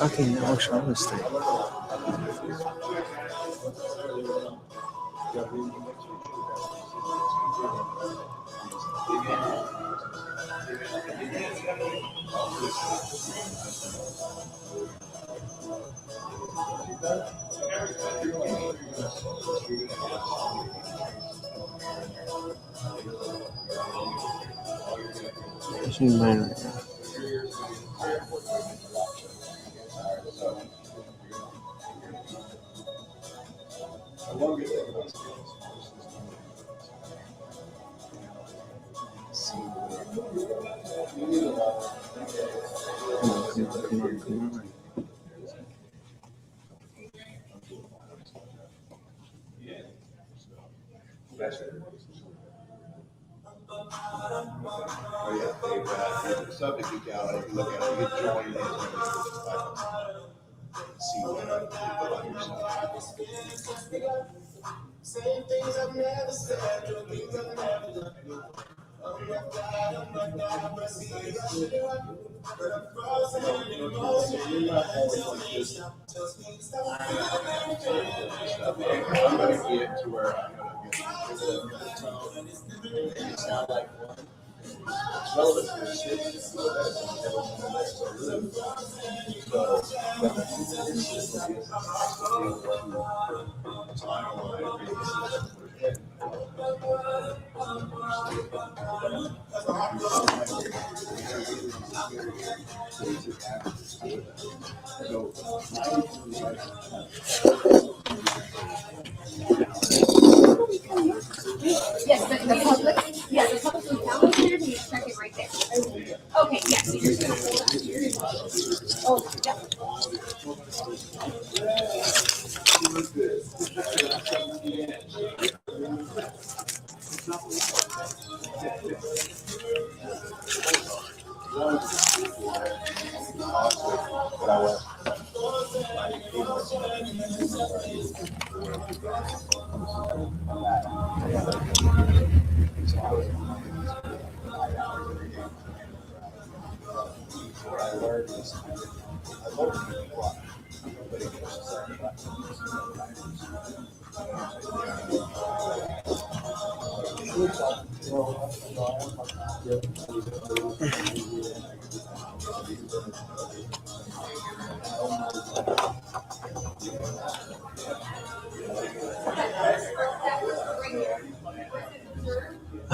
Okay, now what's wrong with this thing? It's in mine right now. Come on. The subject account, if you look at it, you can join it. See what you put on yourself. Same things I've never said, the things I've never done. Oh my God, I see you. But I'm frozen in emotion. Tells me stop. I'm going to get to where I'm going to get it sound like one. It's relevant to the city. Yes, the public. Yeah, the public can download it and you check it right there. Okay, yes. So you're gonna hold that here. Oh, yeah.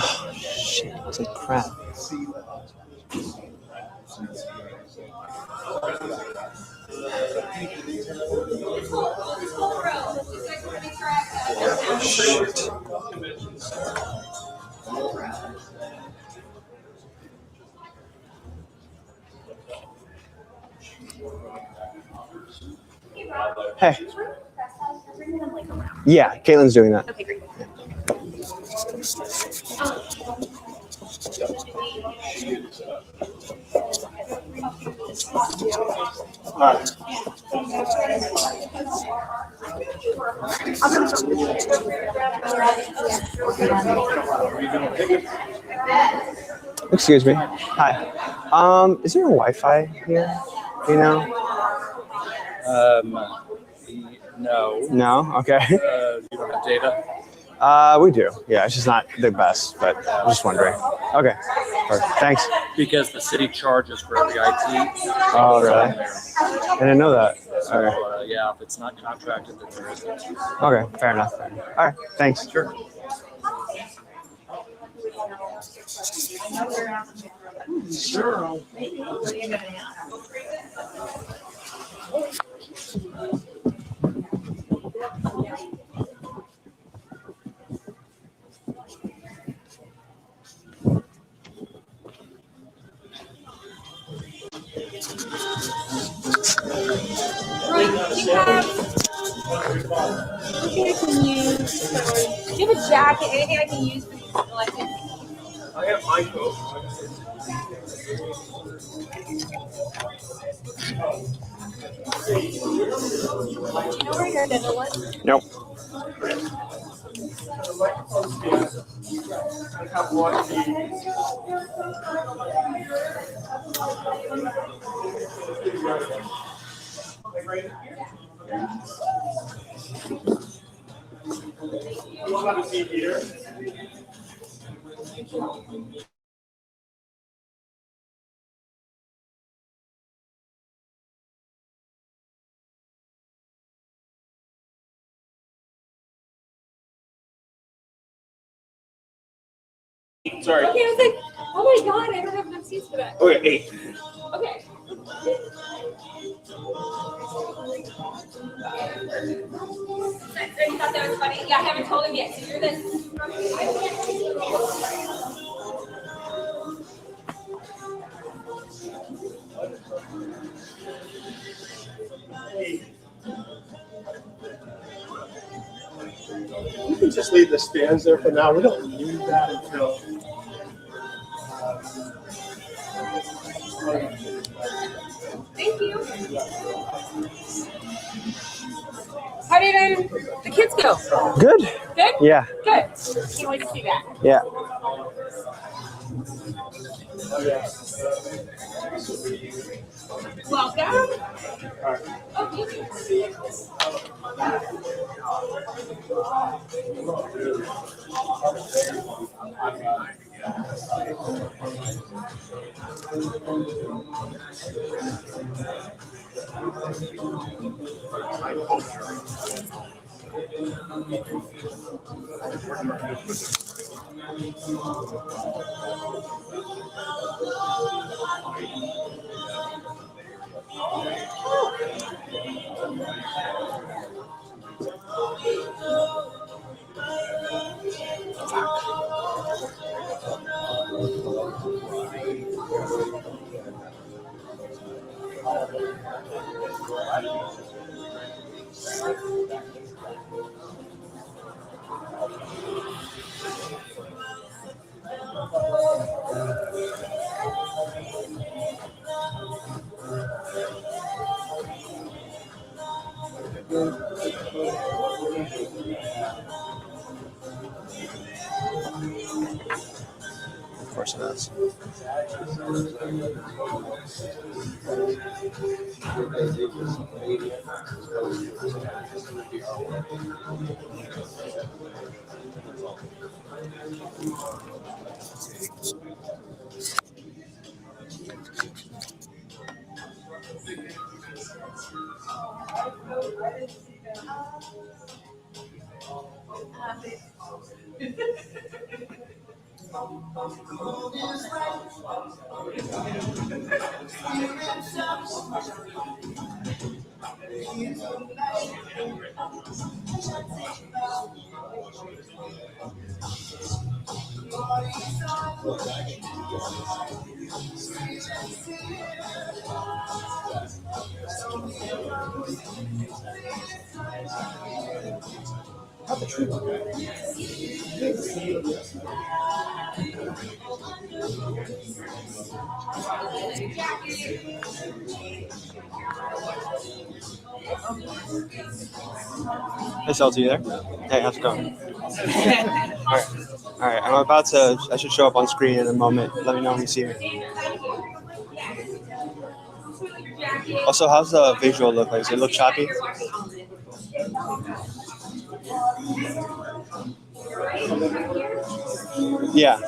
Oh, shit. It's like crap. Shit. Hey. Yeah, Caitlin's doing that. Okay, great. Excuse me. Hi. Is there a Wi-Fi here? Do you know? No. No? Okay. You don't have data? We do. Yeah, it's just not the best, but I'm just wondering. Okay. Perfect. Thanks. Because the city charges for every IT. Oh, really? I didn't know that. So, Okay. yeah, if it's not contracted, then there isn't. Okay. Fair enough. All right. Thanks. Sure. Sure. Anything I can use? Do you have a jacket? Anything I can use for these elected? I have my coat. Do you know where your dinner was? Nope. I have one. You'll have a seat here. Sorry. Okay, I was like, oh my god, I don't have enough seats for that. Okay, 8. Okay. So you thought that was funny? Yeah, I haven't told him yet. So you're this. You can just leave the stands there for now. We don't need that until. Thank you. How did the kids go? Good. Good? Yeah. Good. Can't wait to see that. Yeah. Welcome. Okay. Of course it is. Hey, Celty, you there? Hey, how's it going? All right. I should show up on screen in a moment. Let me know when you see me. Also, how's the visual look like? Does it look choppy? Yeah.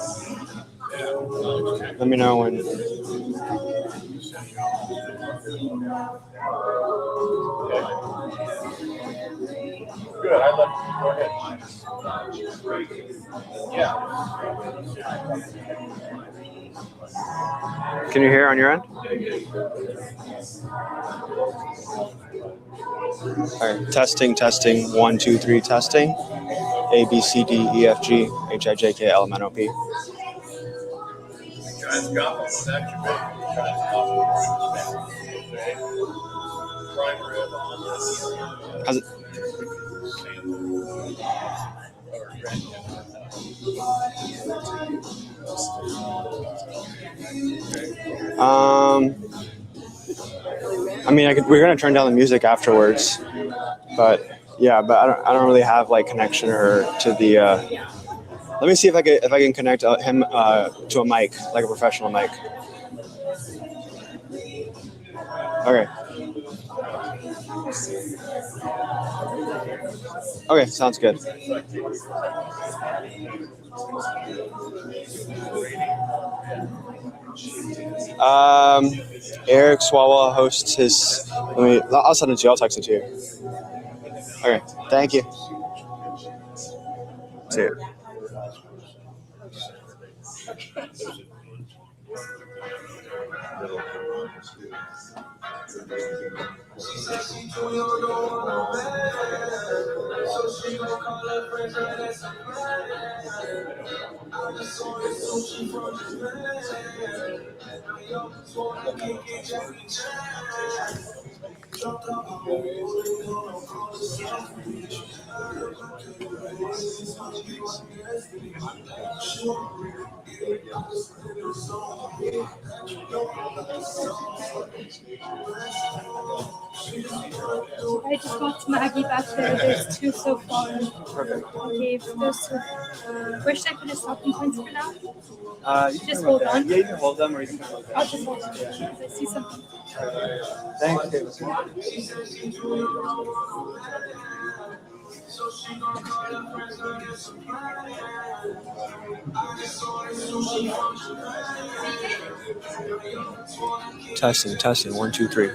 Let me know when. Good. I'd like to go ahead. Yeah. Can you hear on your end? All right. Testing. 1, 2, 3. Testing. A, B, C, D, E, F, G, H, I, J, K, L, M, N, O, P. How's it? Um, I mean, we're gonna turn down the music afterwards, but yeah, but I don't really have like connection or to the. Let me see if I can connect him to a mic, like a professional mic. Okay. Okay, sounds good. Eric Swalwell hosts his. I'll send it to you. I'll text it to you. Okay. Thank you. See you. I just got Maggie back there. There's two so far. Perfect. Okay, those two. Where should I put the stopping points for now? You can Just come hold up there. on. Yeah, you can hold them, or you can come up there. I'll just hold on because I see something. Thanks. Testing. 1, 2, 3.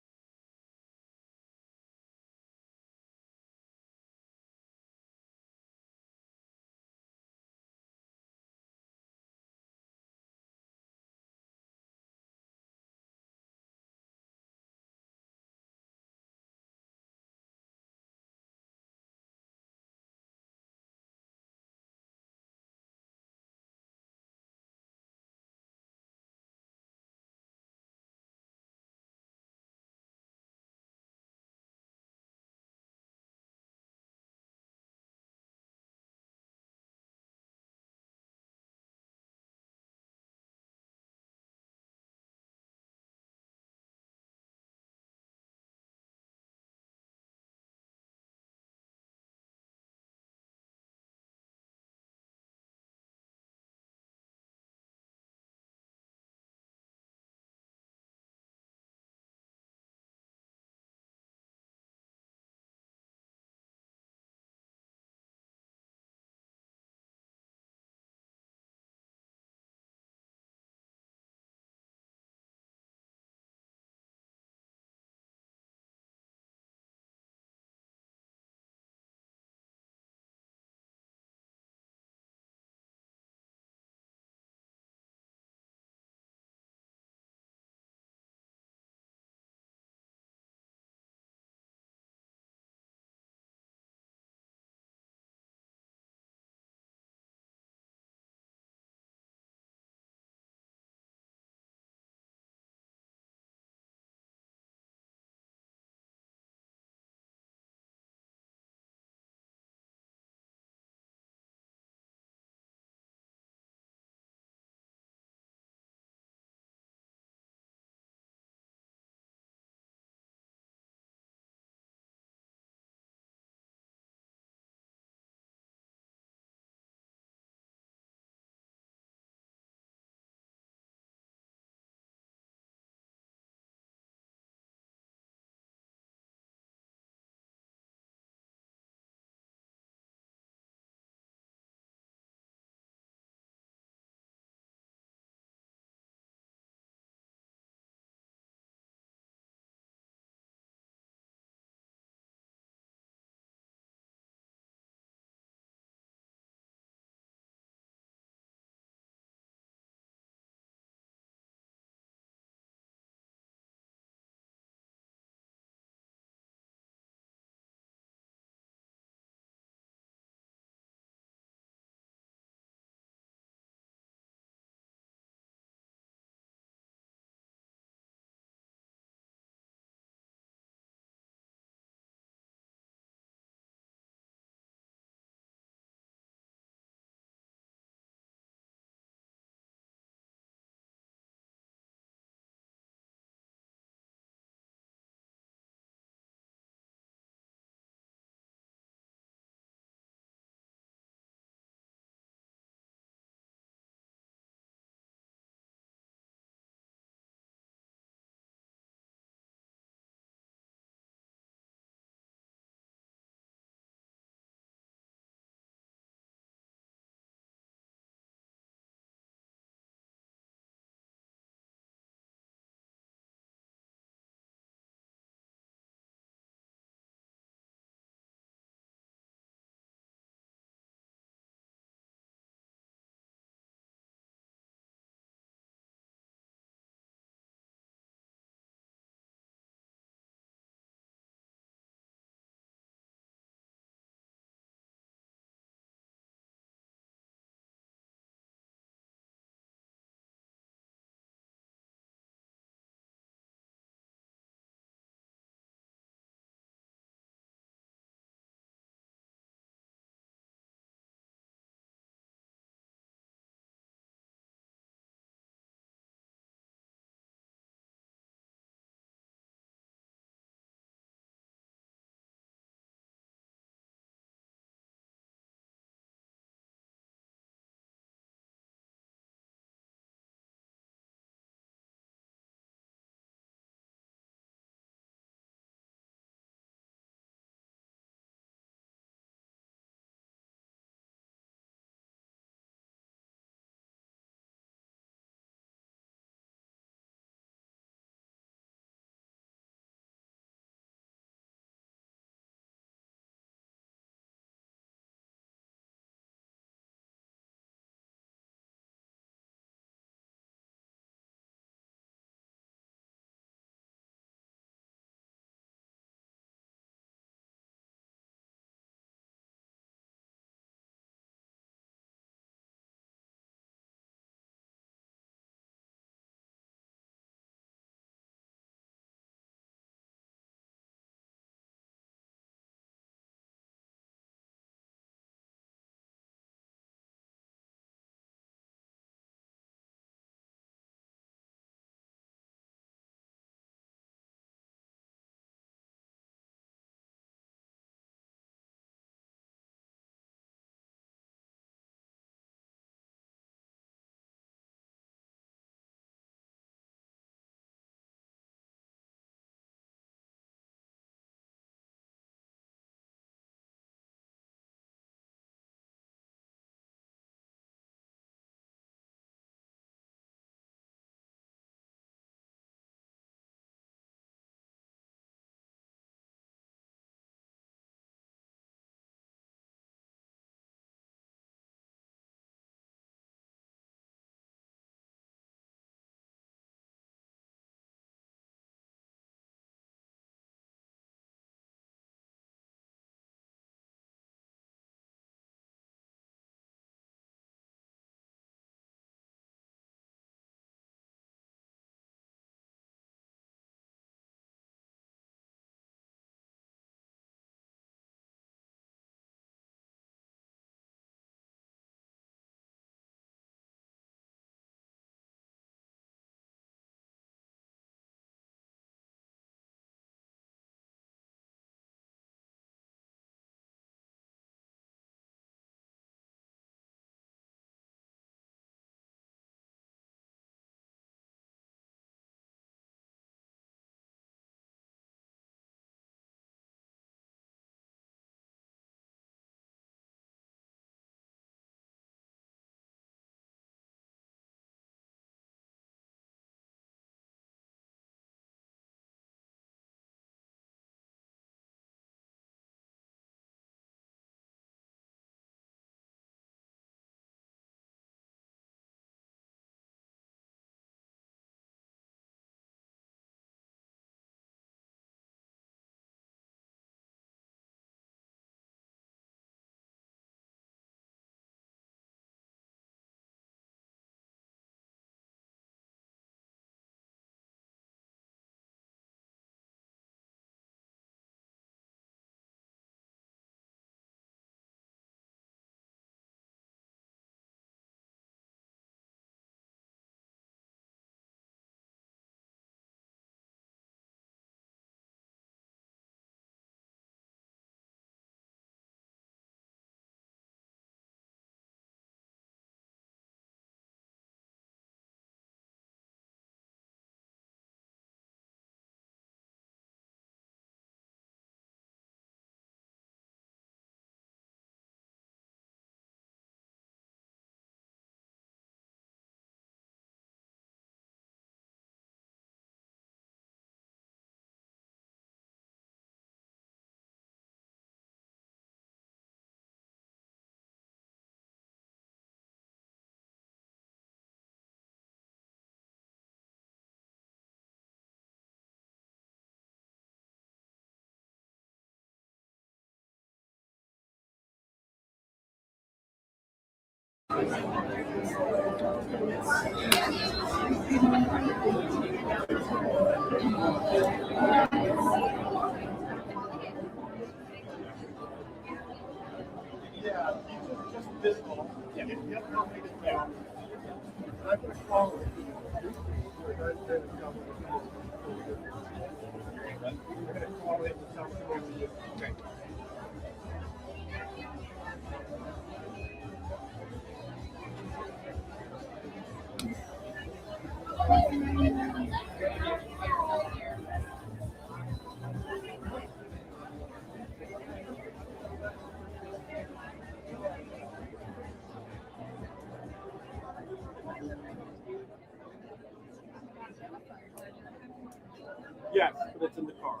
Yes, but it's in the car.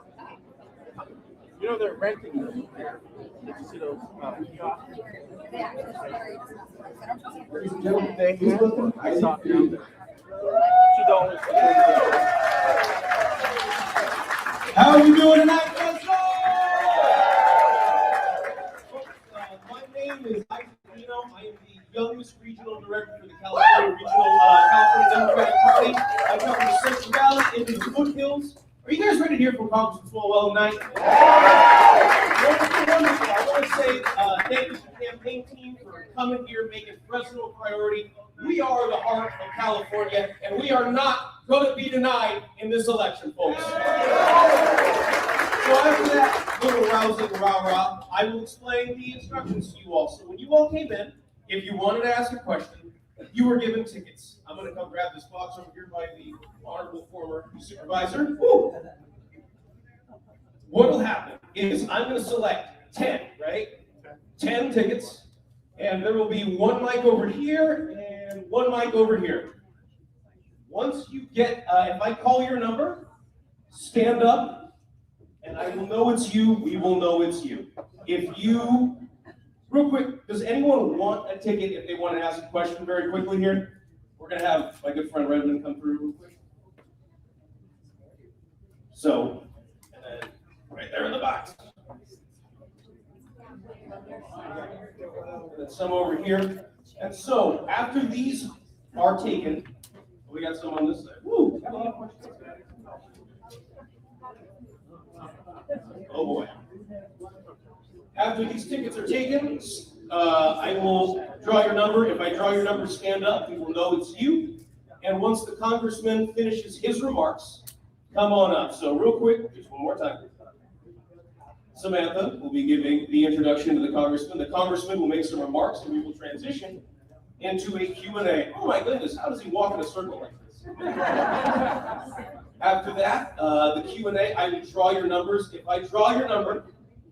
You know they're renting them here. Did you see those kiosks? I saw it down there. $2. How are we doing tonight, Fresno? My name is Isaac Pino. I am the youngest regional director for the California Democratic Party. I cover the Central Valley into the foothills. Are you guys ready to hear from Congressman Swalwell tonight? Wonderful. I want to say thank you to the campaign team for coming here, making Fresno a priority. We are the heart of California, and we are not going to be denied in this election, folks. So after that little rousing rah-rah, I will explain the instructions to you all. So when you all came in, if you wanted to ask a question, you were given tickets. I'm going to come grab this box over here by the honorable former supervisor. Woo! What will happen is I'm going to select 10, right? 10 tickets. And there will be one mic over here and one mic over here. Once you get, if I call your number, stand up, and I will know it's you, we will know it's you. If you, real quick, does anyone want a ticket if they want to ask a question very quickly here? We're going to have my good friend Redmond come through real quick. So, and then right there in the box. And then some over here. And so, after these are taken, we got some on this side. Woo! Oh boy. After these tickets are taken, I will draw your number. If I draw your number, stand up. We will know it's you. And once the congressman finishes his remarks, come on up. So real quick, just one more time. Samantha will be giving the introduction to the congressman. The congressman will make some remarks, and we will transition into a Q&A. Oh my goodness, how does he walk in a circle like this? After that, the Q&A, I will draw your numbers. If I draw your number,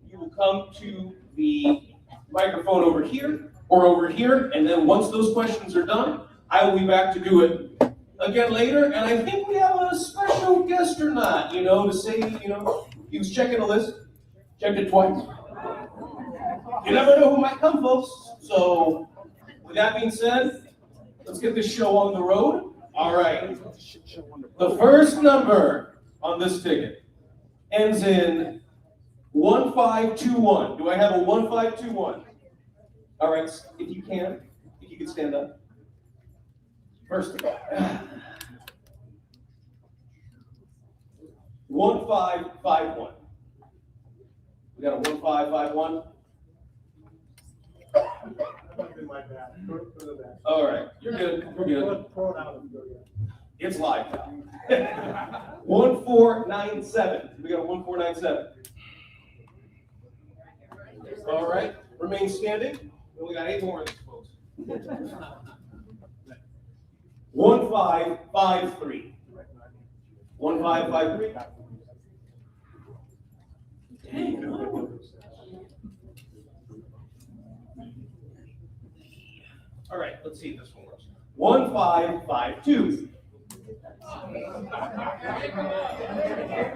you will come to the microphone over here or over here, and then once those questions are done, I will be back to do it again later. And I think we have a special guest or not, to say, he was checking the list, checked it twice. You never know who might come, folks. So, with that being said, let's get this show on the road. All right. The first number on this ticket ends in 1521. Do I have a 1521? All right, if you could stand up. First of all. 1551. We got a 1551. All right, you're good. We're good. It's live now. 1497. We got a 1497. All right, remain standing. We only got 8 more of these folks. 1553. 1553. All right, let's see if this one works. 1552.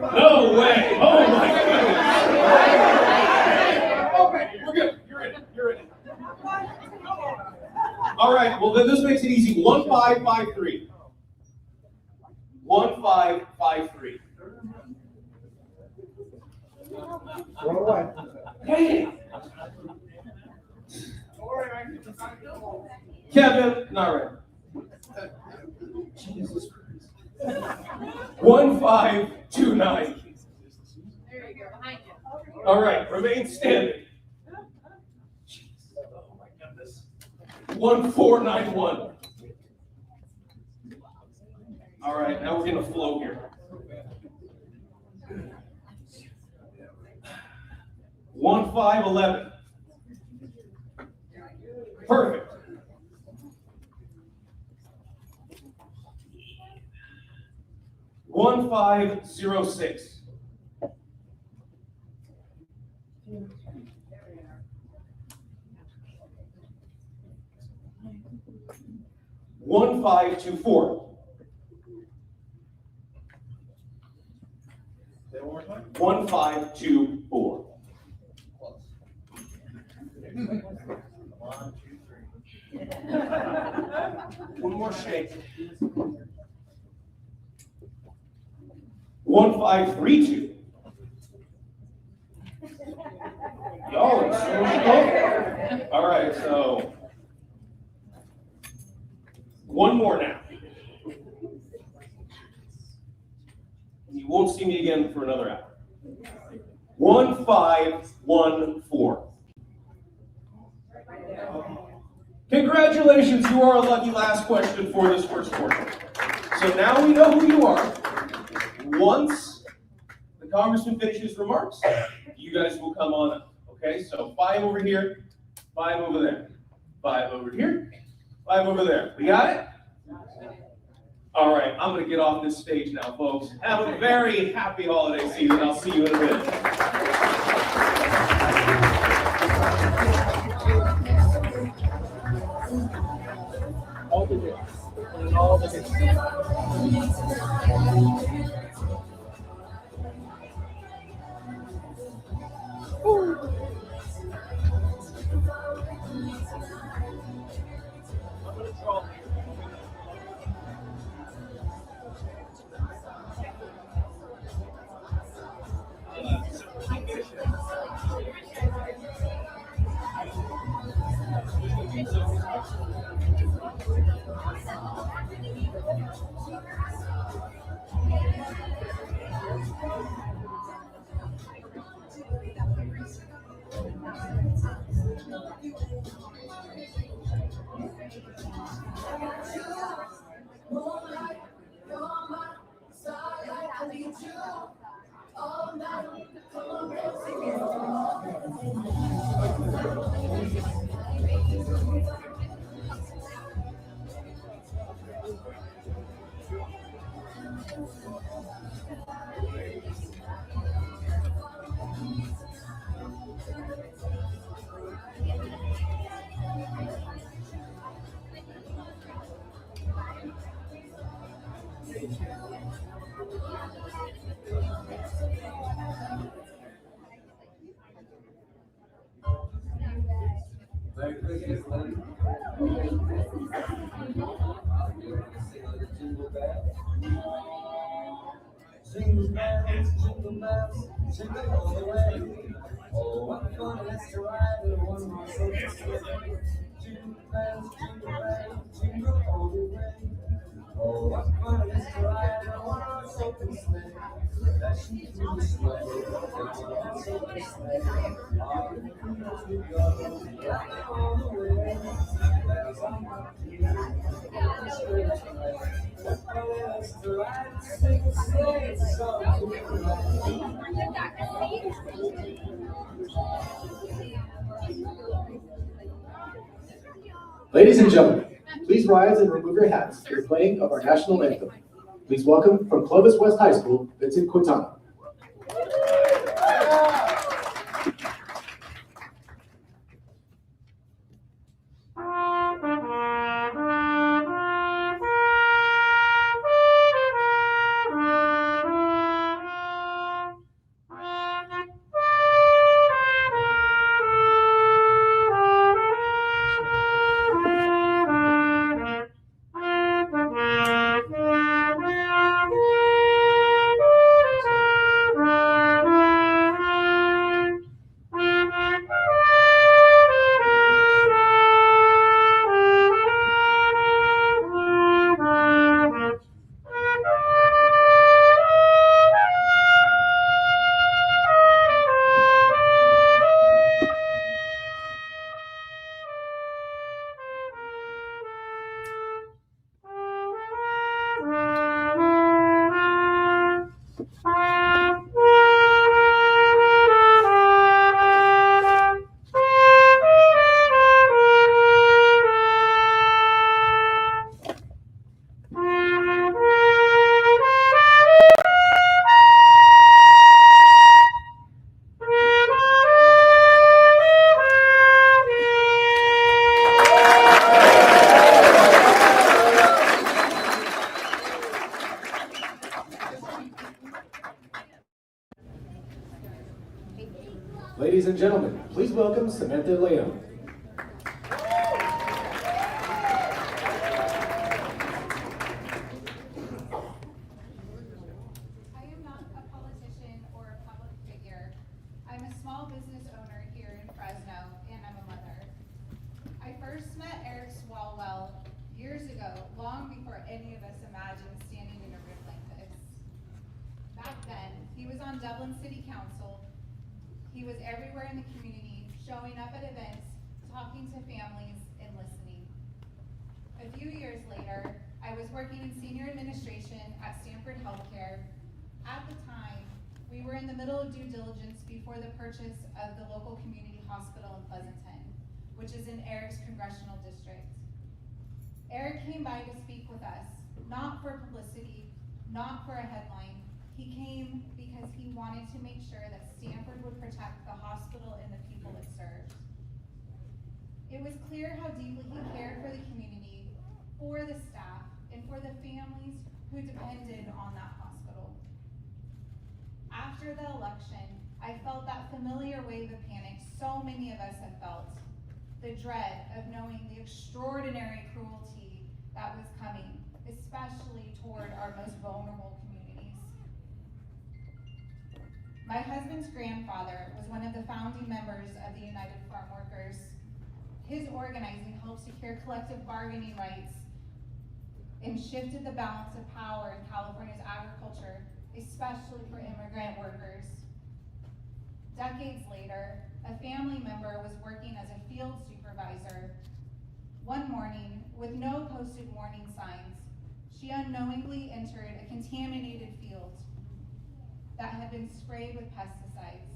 No way! Oh my goodness! Okay, we're good. You're in. All right, well then this makes it easy. 1553. 1553. Hey! Kevin, not ready. Jesus Christ. 1529. There you go, behind you. All right, remain standing. Oh my goodness. 1491. All right, now we're gonna flow here. 1511. Perfect. 1506. 1524. 1524. One more shake. 1532. Y'all are so slow. All right, so one more now. You won't see me again for another hour. 1514. Congratulations, you are a lucky last question for this first portion. So now we know who you are. Once the congressman finishes remarks, you guys will come on up. Okay, so 5 over here, 5 over there, 5 over here, 5 over there. We got it? All right, I'm going to get off this stage now, folks. Have a very happy holiday season. I'll see you in a minute. All the hits. All the hits. Jingle bells, jingle all the way. Oh, what fun it is to ride in one horse open sleigh. Jingle bells, jingle all the way. Oh, what fun it is to ride in one horse open sleigh. Dashing through the snow, in one horse open sleigh. All the fields we go, riding all the way. Bells on my feet, what fun it is to ride and sing a sleigh song to the Ladies and gentlemen, please rise and remove your hats for the playing of our national anthem. Please welcome from Clovis West High School, Vincent Quintana. and gentlemen, please welcome Samantha Leon. I am not a politician or a public figure. I'm a small business owner here in Fresno, and I'm a mother. I first met Eric Swalwell years ago, long before any of us imagined standing in a room like this. Back then, he was on Dublin City Council. He was everywhere in the community, showing up at events, talking to families, and listening. A few years later, I was working in senior administration at Stanford Healthcare. At the time, we were in the middle of due diligence before the purchase of the local community hospital in Pleasanton, which is in Eric's congressional district. Eric came by to speak with us, not for publicity, not for a headline. He came because he wanted to make sure that Stanford would protect the hospital and the people it serves. It was clear how deeply he cared for the community, for the staff, and for the families who depended on that hospital. After the election, I felt that familiar wave of panic so many of us have felt. The dread of knowing the extraordinary cruelty that was coming, especially toward our most vulnerable communities. My husband's grandfather was one of the founding members of the United Farm Workers. His organizing helped secure collective bargaining rights and shifted the balance of power in California's agriculture, especially for immigrant workers. Decades later, a family member was working as a field supervisor. One morning, with no posted warning signs, she unknowingly entered a contaminated field that had been sprayed with pesticides.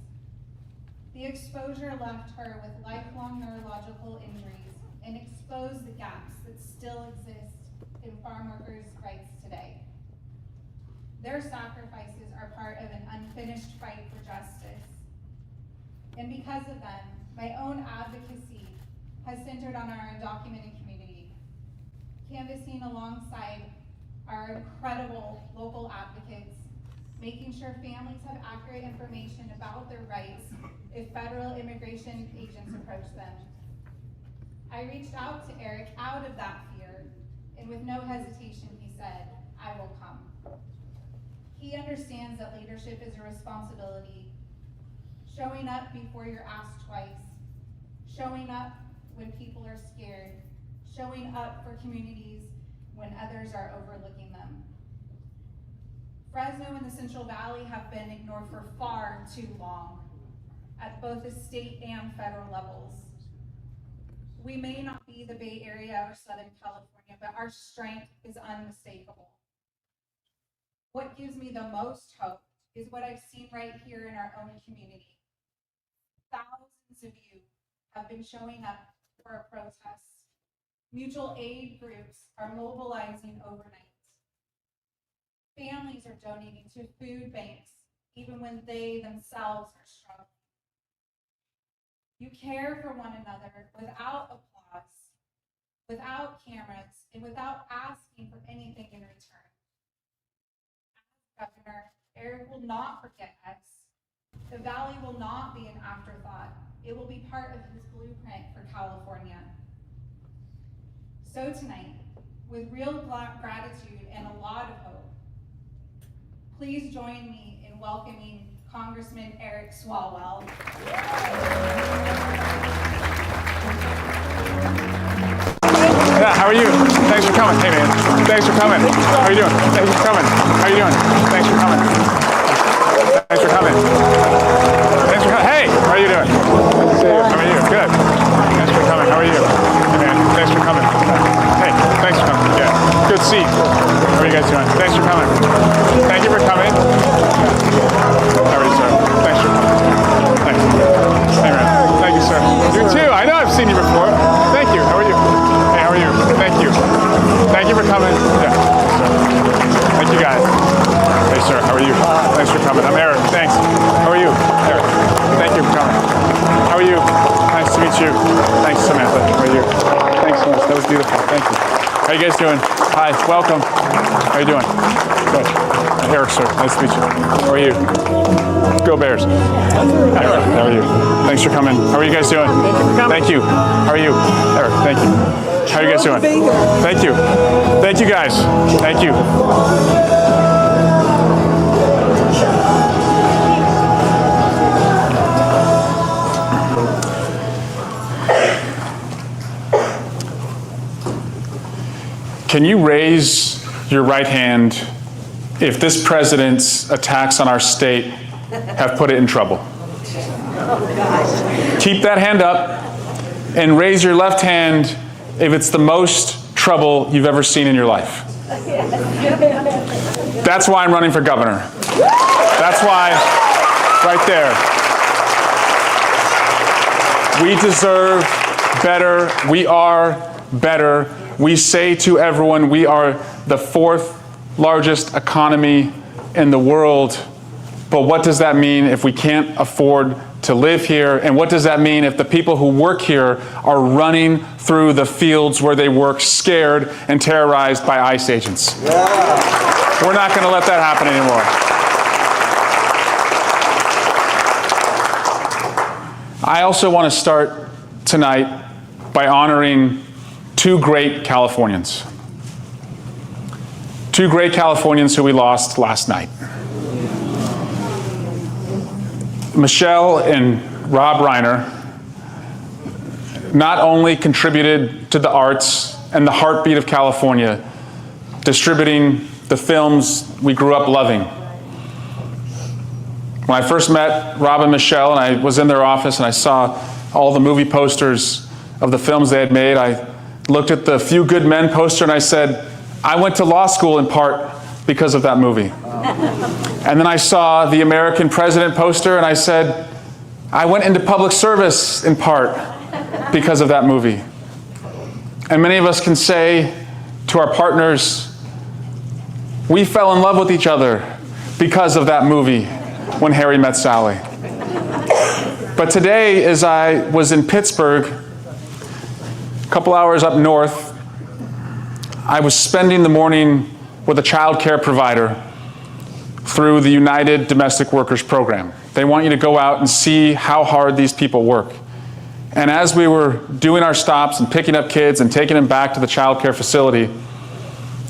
The exposure left her with lifelong neurological injuries and exposed the gaps that still exist in farm workers' rights today. Their sacrifices are part of an unfinished fight for justice. And because of them, my own advocacy has centered on our undocumented community, canvassing alongside our incredible local advocates, making sure families have accurate information about their rights if federal immigration agents approach them. I reached out to Eric out of that fear, and with no hesitation, he said, "I will come." He understands that leadership is a responsibility. Showing up before you're asked twice, showing up when people are scared, showing up for communities when others are overlooking them. Fresno and the Central Valley have been ignored for far too long at both the state and federal levels. We may not be the Bay Area or Southern California, but our strength is unmistakable. What gives me the most hope is what I've seen right here in our own community. Thousands of you have been showing up for our protests. Mutual aid groups are mobilizing overnight. Families are donating to food banks, even when they themselves are struggling. You care for one another without applause, without cameras, and without asking for anything in return. As Governor, Eric will not forget us. The Valley will not be an afterthought. It will be part of his blueprint for California. So tonight, with real gratitude and a lot of hope, please join me in welcoming Congressman Eric Swalwell. Yeah, how are you? Thanks for coming. Hey, man. Thanks for coming. How are you doing? Thanks for coming. How are you doing? Thanks for coming. Thanks for coming. Thanks for coming. Hey, how are you doing? How are you? Good. Thanks for coming. How are you? Hey, man. Thanks for coming. Hey, thanks for coming. Yeah. Good seat. How are you guys doing? Thanks for coming. Thank you for coming. How are you, sir? Thanks for coming. Thanks. Hey, man. Thank you, sir. You too. I know I've seen you before. Thank you. How are you? Hey, how are you? Thank you. Thank you for coming. Yeah. Thank you, guys. Hey, sir. How are you? Thanks for coming. I'm Eric. Thanks. How are you? Eric. Thank you for coming. How are you? Nice to meet you. Thanks, Samantha. How are you? Thanks so much. That was beautiful. Thank you. How you guys doing? Hi, welcome. How you doing? Good. Eric, sir. Nice to meet you. How are you? Go Bears. How are you? Thanks for coming. How are you guys doing? Thank you. How are you? Eric, thank you. How are you guys doing? Thank you. Thank you, guys. Thank you. Can you raise your right hand if this president's attacks on our state have put it in trouble? Keep that hand up and raise your left hand if it's the most trouble you've ever seen in your life. That's why I'm running for governor. That's why, right there. We deserve better. We are better. We say to everyone, we are the 4th largest economy in the world. But what does that mean if we can't afford to live here? And what does that mean if the people who work here are running through the fields where they work scared and terrorized by ICE agents? Yeah. We're not going to let that happen anymore. I also want to start tonight by honoring 2 great Californians. 2 great Californians who we lost last night. Michelle and Rob Reiner not only contributed to the arts and the heartbeat of California, distributing the films we grew up loving. When I first met Rob and Michelle, and I was in their office and I saw all the movie posters of the films they had made, I looked at the Few Good Men poster and I said, I went to law school in part because of that movie. And then I saw the American President poster and I said, I went into public service in part because of that movie. And many of us can say to our partners, we fell in love with each other because of that movie, When Harry Met Sally. But today, as I was in Pittsburgh, a couple hours up north, I was spending the morning with a child care provider through the United Domestic Workers Program. They want you to go out and see how hard these people work. And as we were doing our stops and picking up kids and taking them back to the child care facility,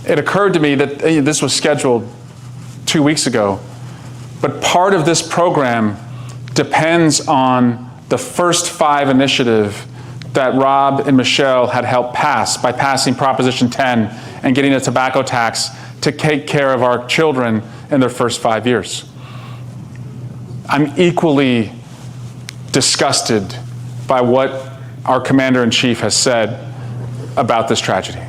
it occurred to me that this was scheduled 2 weeks ago. But part of this program depends on the first 5 initiative that Rob and Michelle had helped pass by passing Proposition 10 and getting a tobacco tax to take care of our children in their first 5 years. I'm equally disgusted by what our commander-in-chief has said about this tragedy.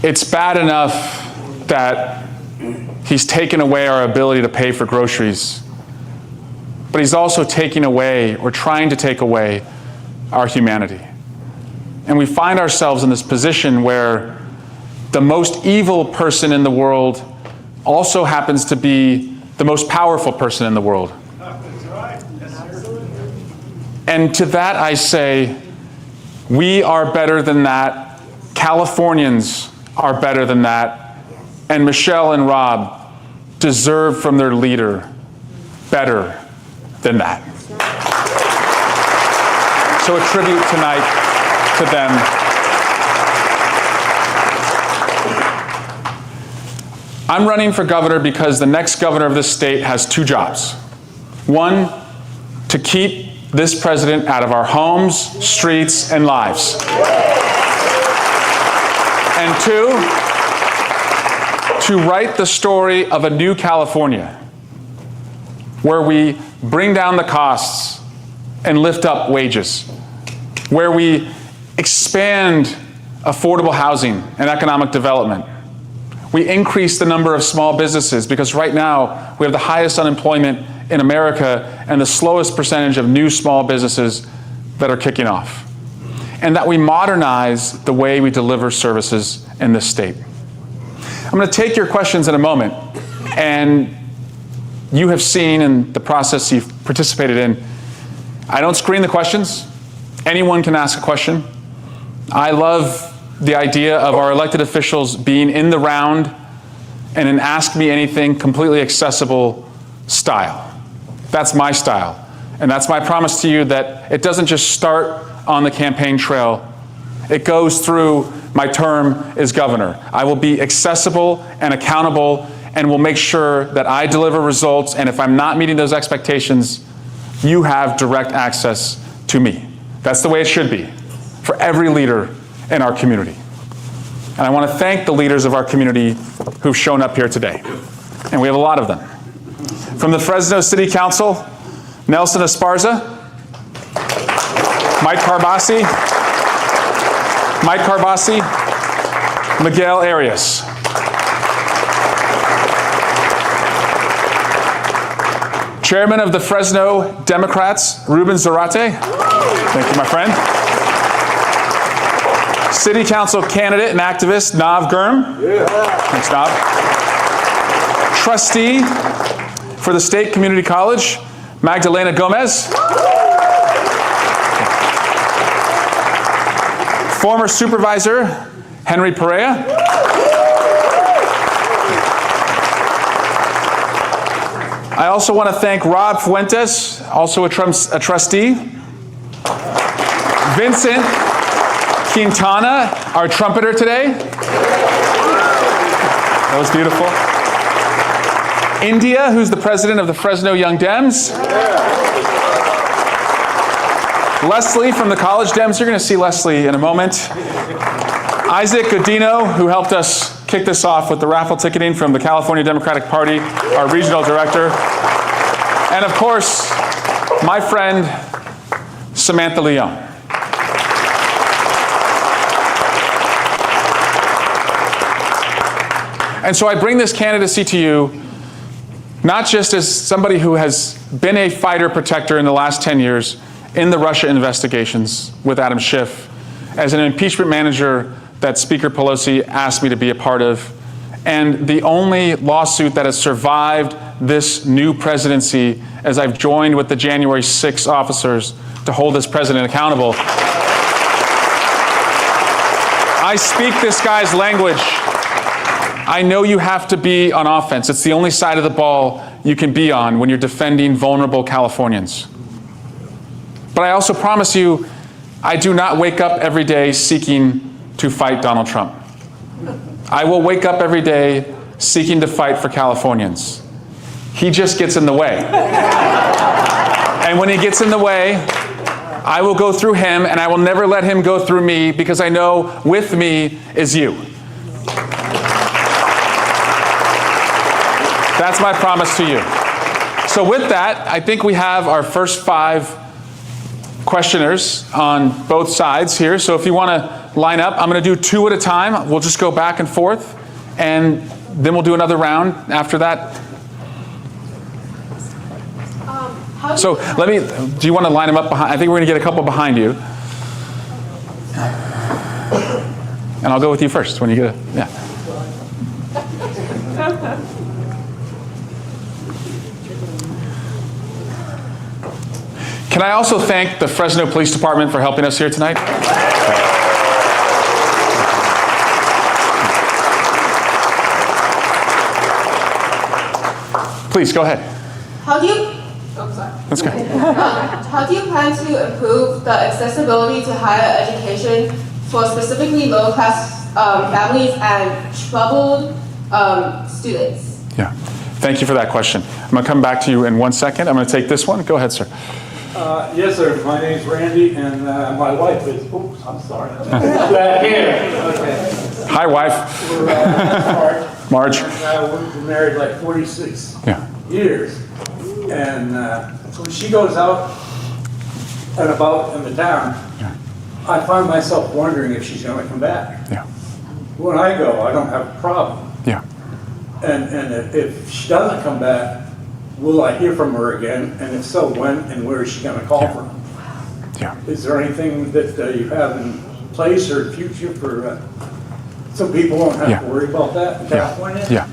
It's bad enough that he's taken away our ability to pay for groceries, but he's also taking away, or trying to take away, our humanity. And we find ourselves in this position where the most evil person in the world also happens to be the most powerful person in the world. And to that I say, we are better than that. Californians are better than that. And Michelle and Rob deserve from their leader better than that. So a tribute tonight to them. I'm running for governor because the next governor of this state has 2 jobs. 1, to keep this president out of our homes, streets, and lives. And 2, to write the story of a new California where we bring down the costs and lift up wages, where we expand affordable housing and economic development. We increase the number of small businesses because right now we have the highest unemployment in America and the slowest percentage of new small businesses that are kicking off. And that we modernize the way we deliver services in this state. I'm going to take your questions in a moment, and you have seen in the process you've participated in, I don't screen the questions. anyone can ask a question. I love the idea of our elected officials being in the round and an ask me anything completely accessible style. That's my style. And that's my promise to you, that it doesn't just start on the campaign trail. It goes through my term as governor. I will be accessible and accountable and will make sure that I deliver results, and if I'm not meeting those expectations, you have direct access to me. That's the way it should be for every leader in our community. And I want to thank the leaders of our community who've shown up here today. And we have a lot of them. From the Fresno City Council, Nelson Esparza, Mike Carbasi, Miguel Arias. Chairman of the Fresno Democrats, Ruben Zarate. Thank you, my friend. City Council candidate and activist, Nav Gurm. Thanks, Nav. Trustee for the State Community College, Magdalena Gomez. Former Supervisor, Henry Perea. I also want to thank Rob Fuentes, also a trustee. Vincent Quintana, our trumpeter today. That was beautiful. India, who's the president of the Fresno Young Dems. Leslie from the College Dems. You're going to see Leslie in a moment. Isaac Godino, who helped us kick this off with the raffle ticketing from the California Democratic Party, our regional director. And of course, my friend, Samantha Leon. And so I bring this candidacy to you not just as somebody who has been a fighter protector in the last 10 years in the Russia investigations with Adam Schiff, as an impeachment manager that Speaker Pelosi asked me to be a part of, and the only lawsuit that has survived this new presidency, as I've joined with the January 6 officers to hold this president accountable. I speak this guy's language. I know you have to be on offense. It's the only side of the ball you can be on when you're defending vulnerable Californians. But I also promise you, I do not wake up every day seeking to fight Donald Trump. I will wake up every day seeking to fight for Californians. He just gets in the way. And when he gets in the way, I will go through him, and I will never let him go through me, because I know with me is you. That's my promise to you. So with that, I think we have our first 5 questioners on both sides here. So if you want to line up, I'm going to do 2 at a time. We'll just go back and forth, and then we'll do another round after that. So do you want to line them up behind? I think we're going to get a couple behind you. And I'll go with you first when you get yeah. Can I also thank the Fresno Police Department for helping us here tonight? Please, go ahead. How do you, sorry. That's good. How do you plan to improve the accessibility to higher education for specifically low-class families and troubled students? Yeah, thank you for that question. I'm going to come back to you in 1 second. I'm going to take this one. Go ahead, sir. Yes, sir. My name's Randy, and my wife is. Oops, I'm sorry. Here. Okay. Hi, wife. We're Marge. We've been married like 46 Yeah. years, and when she goes out and about in the town, I find myself wondering if she's going to come back. Yeah. When I go, I don't have a problem. Yeah. And if she doesn't come back, will I hear from her again? And if so, when and where is she going to call from? Yeah. Is there anything that you have in place or future for so people won't have to worry about that in California? Yeah.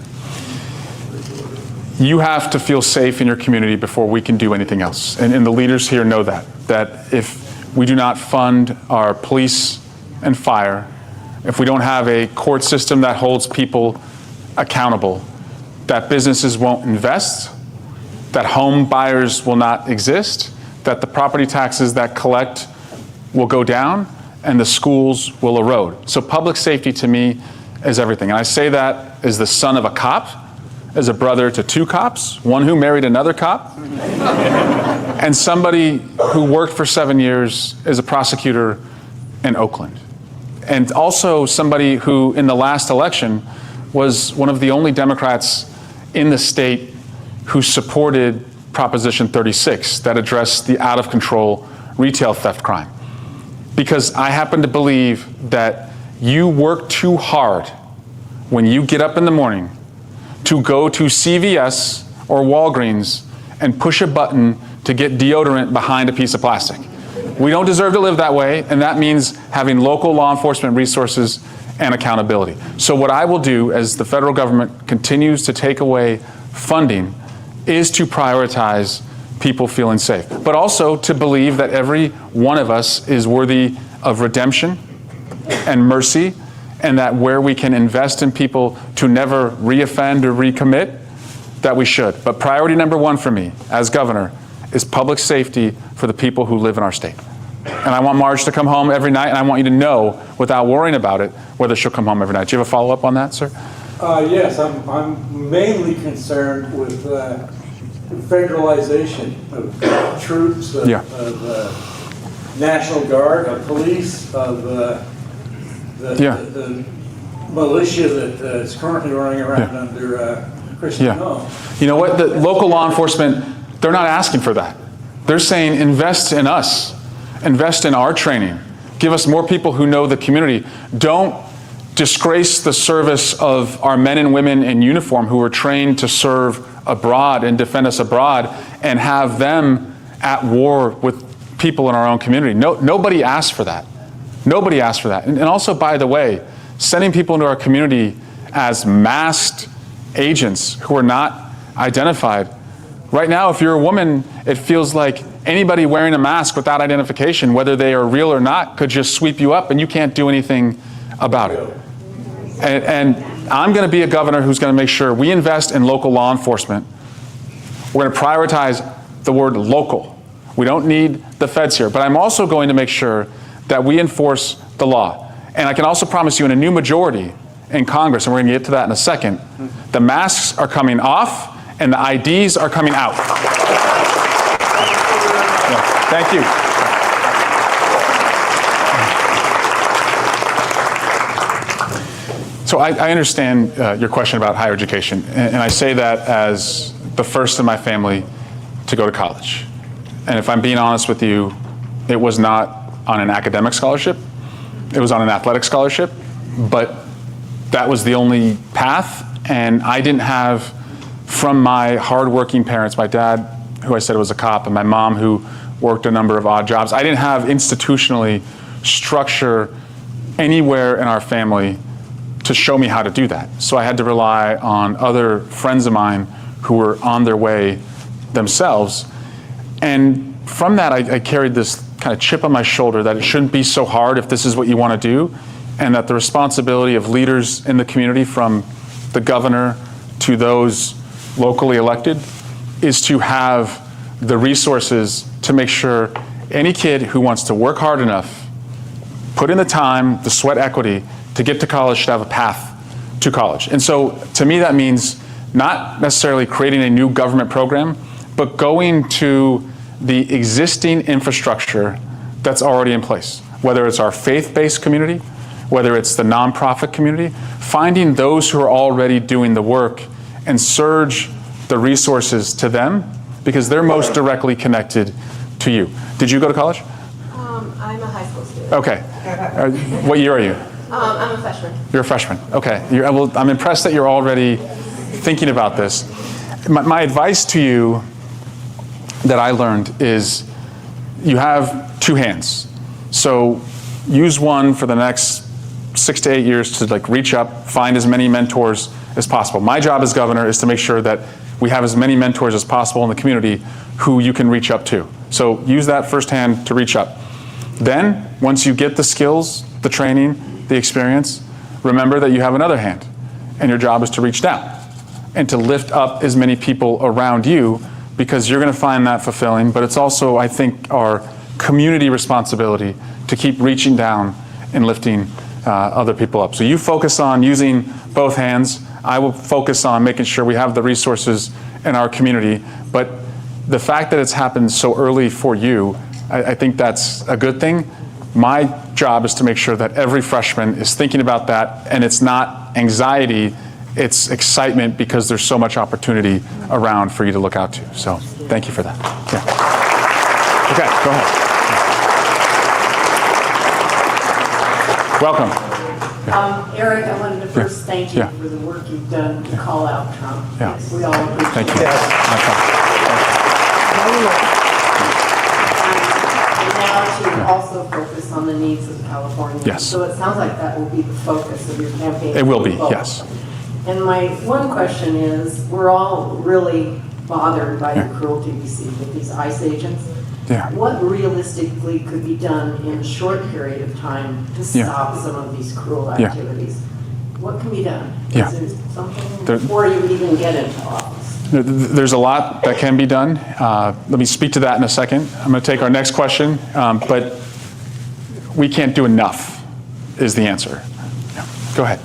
You have to feel safe in your community before we can do anything else. And the leaders here know that if we do not fund our police and fire, if we don't have a court system that holds people accountable, that businesses won't invest, that home buyers will not exist, that the property taxes that collect will go down, and the schools will erode. So public safety to me is everything. And I say that as the son of a cop, as a brother to 2 cops, one who married another cop, and somebody who worked for 7 years as a prosecutor in Oakland. And also somebody who, in the last election, was one of the only Democrats in the state who supported Proposition 36 that addressed the out-of-control retail theft crime. Because I happen to believe that you work too hard when you get up in the morning to go to CVS or Walgreens and push a button to get deodorant behind a piece of plastic. We don't deserve to live that way, and that means having local law enforcement resources and accountability. So what I will do as the federal government continues to take away funding is to prioritize people feeling safe, but also to believe that every one of us is worthy of redemption and mercy, and that where we can invest in people to never reoffend or recommit, that we should. But priority number 1 for me as governor is public safety for the people who live in our state. And I want Marge to come home every night, and I want you to know, without worrying about it, whether she'll come home every night. Do you have a follow-up on that, sir? Yes, I'm mainly concerned with federalization of troops, of National Guard, of police, of the militia that is currently running around under Christian Home. You know what? The local law enforcement, they're not asking for that. They're saying invest in us, invest in our training, give us more people who know the community. Don't disgrace the service of our men and women in uniform who are trained to serve abroad and defend us abroad, and have them at war with people in our own community. Nobody asked for that. Nobody asked for that. And also, by the way, sending people into our community as masked agents who are not identified. Right now, if you're a woman, it feels like anybody wearing a mask without identification, whether they are real or not, could just sweep you up and you can't do anything about it. And I'm going to be a governor who's going to make sure we invest in local law enforcement. We're going to prioritize the word local. We don't need the feds here. But I'm also going to make sure that we enforce the law. And I can also promise you, in a new majority in Congress, and we're going to get to that in a second, the masks are coming off and the IDs are coming out. Yeah, thank you. So I understand your question about higher education, and I say that as the first in my family to go to college. And if I'm being honest with you, it was not on an academic scholarship, it was on an athletic scholarship, but that was the only path, and I didn't have, from my hardworking parents, my dad, who I said was a cop, and my mom, who worked a number of odd jobs, I didn't have institutionally structure anywhere in our family to show me how to do that. So I had to rely on other friends of mine who were on their way themselves. And from that, I carried this kind of chip on my shoulder that it shouldn't be so hard if this is what you want to do, and that the responsibility of leaders in the community, from the governor to those locally elected, is to have the resources to make sure any kid who wants to work hard enough, put in the time, the sweat equity, to get to college should have a path to college. And so to me that means not necessarily creating a new government program, but going to the existing infrastructure that's already in place, whether it's our faith-based community, whether it's the nonprofit community, finding those who are already doing the work and surge the resources to them, because they're most directly connected to you. Did you go to college? I'm a high school student. Okay. What year are you? I'm a freshman. You're a freshman. Okay. Well, I'm impressed that you're already thinking about this. My advice to you that I learned is you have two hands. So use one for the next 6 to 8 years to reach up, find as many mentors as possible. My job as governor is to make sure that we have as many mentors as possible in the community who you can reach up to. So use that first hand to reach up. Then, once you get the skills, the training, the experience, remember that you have another hand, and your job is to reach down and to lift up as many people around you, because you're going to find that fulfilling, but it's also, I think, our community responsibility to keep reaching down and lifting other people up. So you focus on using both hands. I will focus on making sure we have the resources in our community. But the fact that it's happened so early for you, I think that's a good thing. My job is to make sure that every freshman is thinking about that, and it's not anxiety, it's excitement, because there's so much opportunity around for you to look out to. So thank you for that. Yeah. Okay, go ahead. Welcome. Eric, I wanted to first thank you Yeah. for the work you've done to call out Trump. Yeah. Yes, we all appreciate Thank you. it. And now to also focus on the needs of California. Yes. So it sounds like that will be the focus of your campaign. It will be, Both. yes. And my one question is, we're all really bothered by the cruelty we see with these ICE agents. Yeah. What realistically could be done in a short period of time to stop some of these cruel activities? What can be done? Yeah. Is there something There- before you even get into office? There's a lot that can be done. Let me speak to that in a second. I'm going to take our next question, but we can't do enough is the answer. Yeah. Go ahead.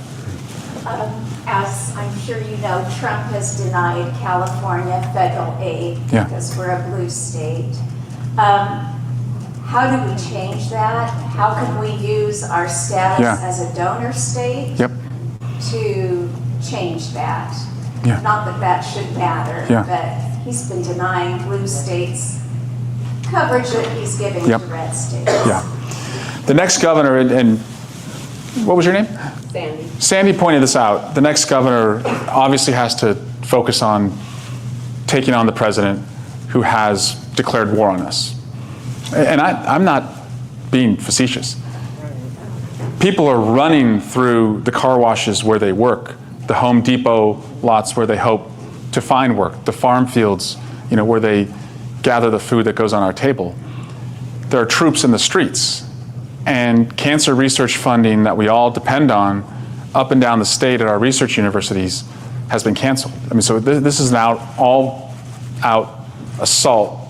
As I'm sure you know, Trump has denied California federal aid because we're a blue state. How do we change that? How can we use our status as a donor state to change that? Not that that should matter, but he's been denying blue states coverage that he's giving to red states. The next governor, and what was your name? Sandy. Sandy pointed this out. The next governor obviously has to focus on taking on the president who has declared war on us. And I'm not being facetious. People are running through the car washes where they work, the Home Depot lots where they hope to find work, the farm fields, where they gather the food that goes on our table. There are troops in the streets. And cancer research funding that we all depend on up and down the state at our research universities has been canceled. I mean, so this is an all-out assault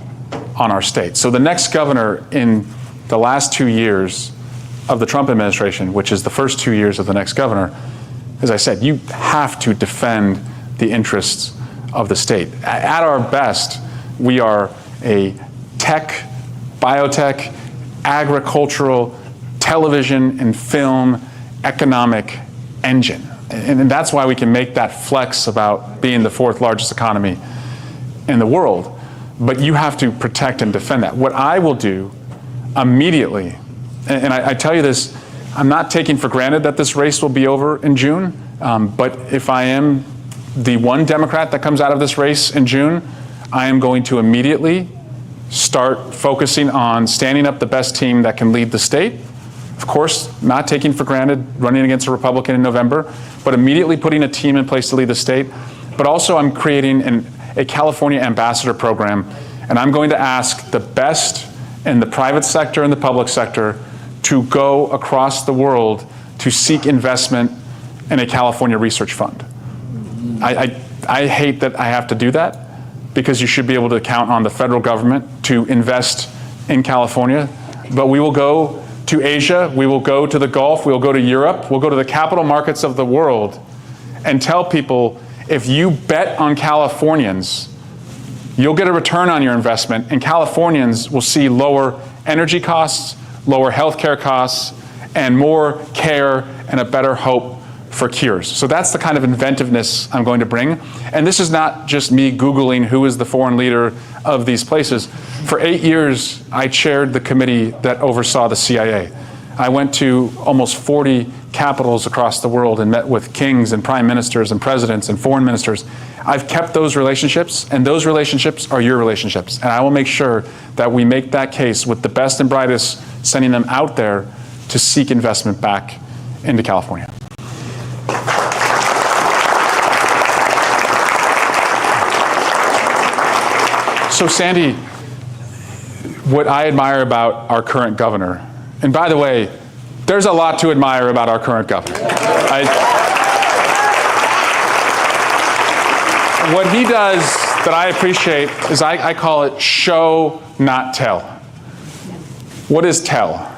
on our state. So the next governor in the last 2 years of the Trump administration, which is the first 2 years of the next governor, as I said, you have to defend the interests of the state. At our best, we are a tech, biotech, agricultural, television and film economic engine. And that's why we can make that flex about being the fourth largest economy in the world. But you have to protect and defend that. What I will do immediately, and I tell you this, I'm not taking for granted that this race will be over in June, but if I am the one Democrat that comes out of this race in June, I am going to immediately start focusing on standing up the best team that can lead the state. Of course, not taking for granted running against a Republican in November, but immediately putting a team in place to lead the state. But also I'm creating a California ambassador program, and I'm going to ask the best in the private sector and the public sector to go across the world to seek investment in a California research fund. I hate that I have to do that, because you should be able to count on the federal government to invest in California. But we will go to Asia, we will go to the Gulf, we'll go to Europe, we'll go to the capital markets of the world and tell people, if you bet on Californians, you'll get a return on your investment, and Californians will see lower energy costs, lower healthcare costs, and more care and a better hope for cures. So that's the kind of inventiveness I'm going to bring. And this is not just me Googling who is the foreign leader of these places. For 8 years, I chaired the committee that oversaw the CIA. I went to almost 40 capitals across the world and met with kings and prime ministers and presidents and foreign ministers. I've kept those relationships, and those relationships are your relationships. And I will make sure that we make that case with the best and brightest, sending them out there to seek investment back into California. So Sandy, what I admire about our current governor, and by the way, there's a lot to admire about our current governor. What he does that I appreciate is I call it show, not tell. What is tell?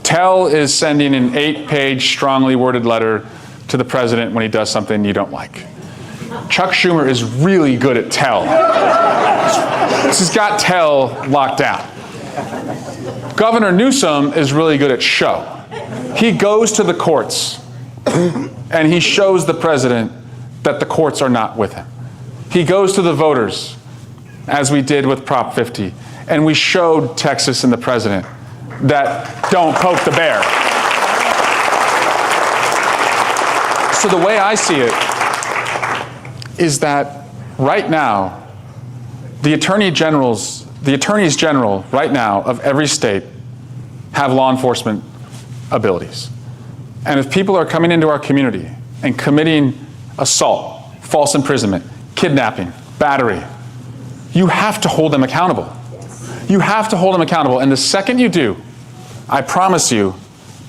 Tell is sending an 8-page, strongly worded letter to the president when he does something you don't like. Chuck Schumer is really good at tell. He's got tell locked down. Governor Newsom is really good at show. He goes to the courts and he shows the president that the courts are not with him. He goes to the voters, as we did with Prop 50, and we showed Texas and the president that don't poke the bear. So the way I see it is that right now, the attorneys general right now of every state have law enforcement abilities. And if people are coming into our community and committing assault, false imprisonment, kidnapping, battery, you have to hold them accountable. You have to hold them accountable. And the second you do, I promise you,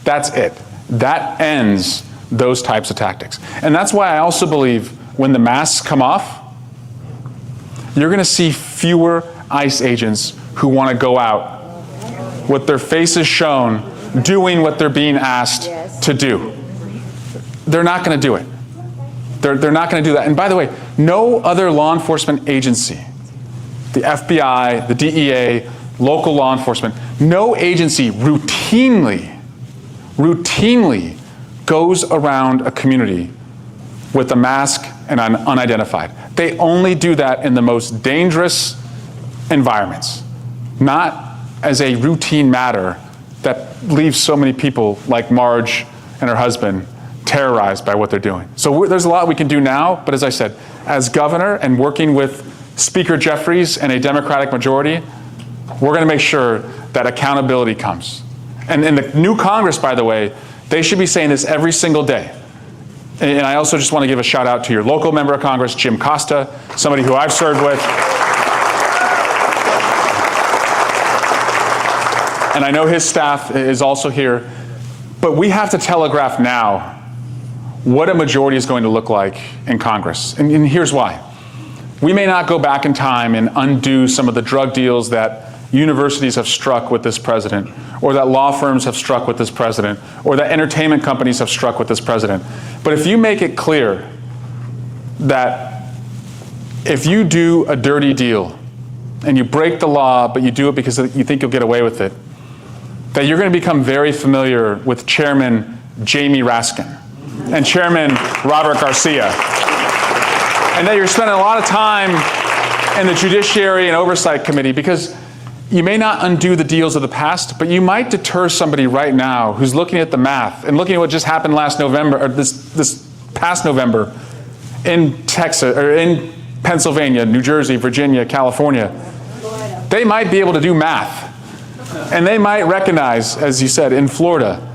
that's it. That ends those types of tactics. And that's why I also believe when the masks come off, you're going to see fewer ICE agents who want to go out with their faces shown, doing what they're being asked to do. They're not going to do it. They're not going to do that. And by the way, no other law enforcement agency, the FBI, the DEA, local law enforcement, no agency routinely goes around a community with a mask and unidentified. They only do that in the most dangerous environments, not as a routine matter that leaves so many people like Marge and her husband terrorized by what they're doing. So there's a lot we can do now, but as I said, as governor and working with Speaker Jeffries and a Democratic majority, we're going to make sure that accountability comes. And in the new Congress, by the way, they should be saying this every single day. And I also just want to give a shout out to your local member of Congress, Jim Costa, somebody who I've served with. And I know his staff is also here. But we have to telegraph now what a majority is going to look like in Congress. And here's why. We may not go back in time and undo some of the drug deals that universities have struck with this president, or that law firms have struck with this president, or that entertainment companies have struck with this president. But if you make it clear that if you do a dirty deal and you break the law, but you do it because you think you'll get away with it, that you're going to become very familiar with Chairman Jamie Raskin and Chairman Robert Garcia, and that you're spending a lot of time in the Judiciary and Oversight Committee because you may not undo the deals of the past, but you might deter somebody right now who's looking at the math and looking at what just happened last November, or this past November in Texas, or in Pennsylvania, New Jersey, Virginia, California. They might be able to do math. And they might recognize, as you said, in Florida,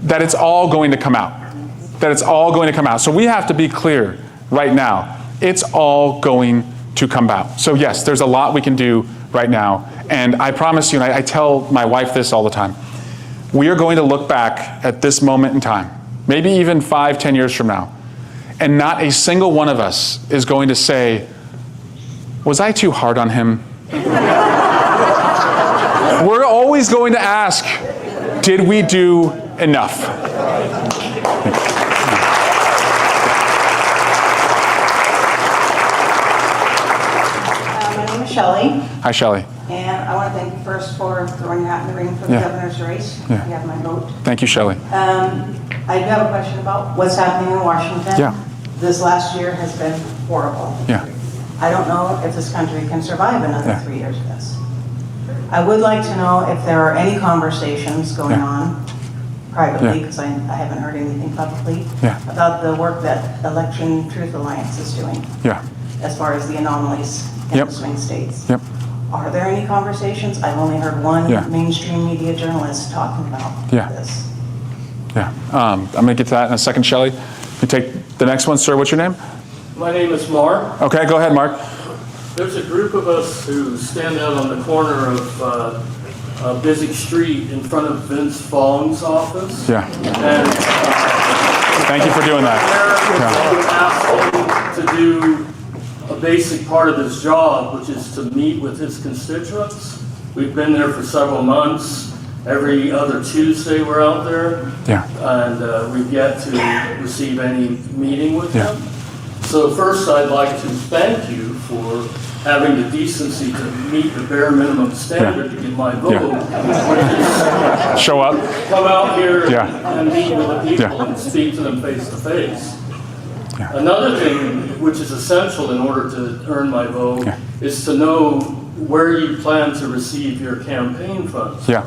that it's all going to come out. That it's all going to come out. So we have to be clear right now. It's all going to come out. So yes, there's a lot we can do right now. And I promise you, and I tell my wife this all the time, we are going to look back at this moment in time, maybe even 5-10 years from now, and not a single one of us is going to say, was I too hard on him? We're always going to ask, did we do enough? My name is Shelley. Hi, Shelley. And I want to thank you first for throwing your hat in the ring for the governor's race. Yeah. You have my vote. Thank you, Shelley. I do have a question about what's happening in Washington. Yeah. This last year has been horrible. Yeah. I don't know if this country can survive another 3 years of this. I would like to know if there are any conversations going on privately, because I haven't heard anything publicly, about the work that Election Truth Alliance is doing as far as the anomalies in the swing states. Are there any conversations? I've only heard one mainstream media journalist talking about this. I'm going to get to that in a second, Shelley. You take the next one, sir. What's your name? My name is Mark. Okay, go ahead, Mark. There's a group of us who stand out on the corner of a busy street in front of Vince Fong's office. Yeah. And thank you for doing that. Asked him to do a basic part of his job, which is to meet with his constituents. We've been there for several months. Every other Tuesday we're out there. Yeah. And we've yet to receive any meeting with him. So first I'd like to thank you for having the decency to meet the bare minimum standard to get my vote. Yeah. Show up. Come out here Yeah. and meet with the people Yeah. and speak to them face to face. Another thing which is essential in order to earn my vote is to know where you plan to receive your campaign funds. Yeah.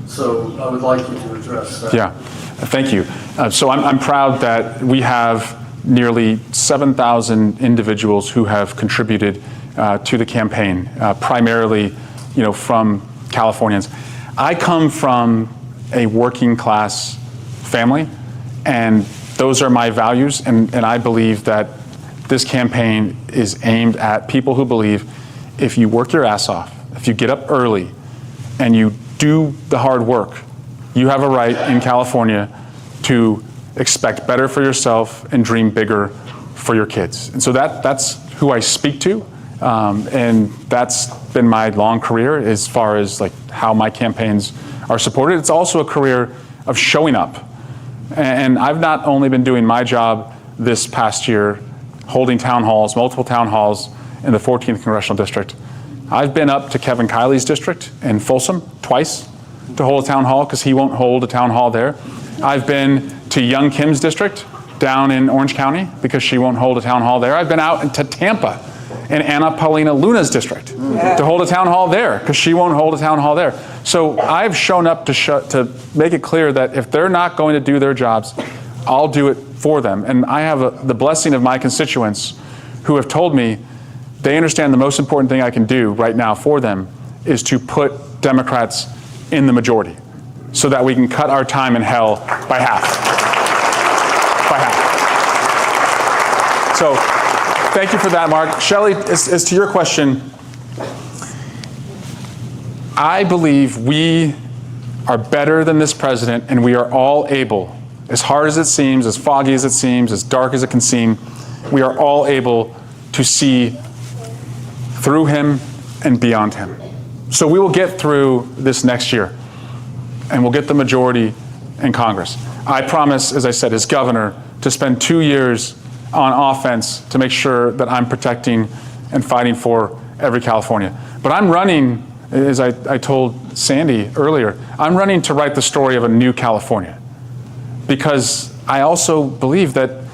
So I would like you to address that. Yeah, thank you. So I'm proud that we have nearly 7,000 individuals who have contributed to the campaign, primarily, from Californians. I come from a working class family, and those are my values, and I believe that this campaign is aimed at people who believe if you work your ass off, if you get up early, and you do the hard work, you have a right in California to expect better for yourself and dream bigger for your kids. And so that's who I speak to, and that's been my long career as far as like how my campaigns are supported. It's also a career of showing up. And I've not only been doing my job this past year, holding town halls, multiple town halls in the 14th Congressional District. I've been up to Kevin Kiley's district in Folsom twice to hold a town hall because he won't hold a town hall there. I've been to Young Kim's district down in Orange County because she won't hold a town hall there. I've been out to Tampa in Anna Paulina Luna's district to hold a town hall there because she won't hold a town hall there. So I've shown up to make it clear that if they're not going to do their jobs, I'll do it for them. And I have the blessing of my constituents who have told me they understand the most important thing I can do right now for them is to put Democrats in the majority so that we can cut our time in hell by half. By half. So thank you for that, Mark. Shelley, as to your question, I believe we are better than this president, and we are all able, as hard as it seems, as foggy as it seems, as dark as it can seem, we are all able to see through him and beyond him. So we will get through this next year, and we'll get the majority in Congress. I promise, as I said, as governor, to spend 2 years on offense to make sure that I'm protecting and fighting for every California. But I'm running, as I told Sandy earlier, I'm running to write the story of a new California. Because I also believe that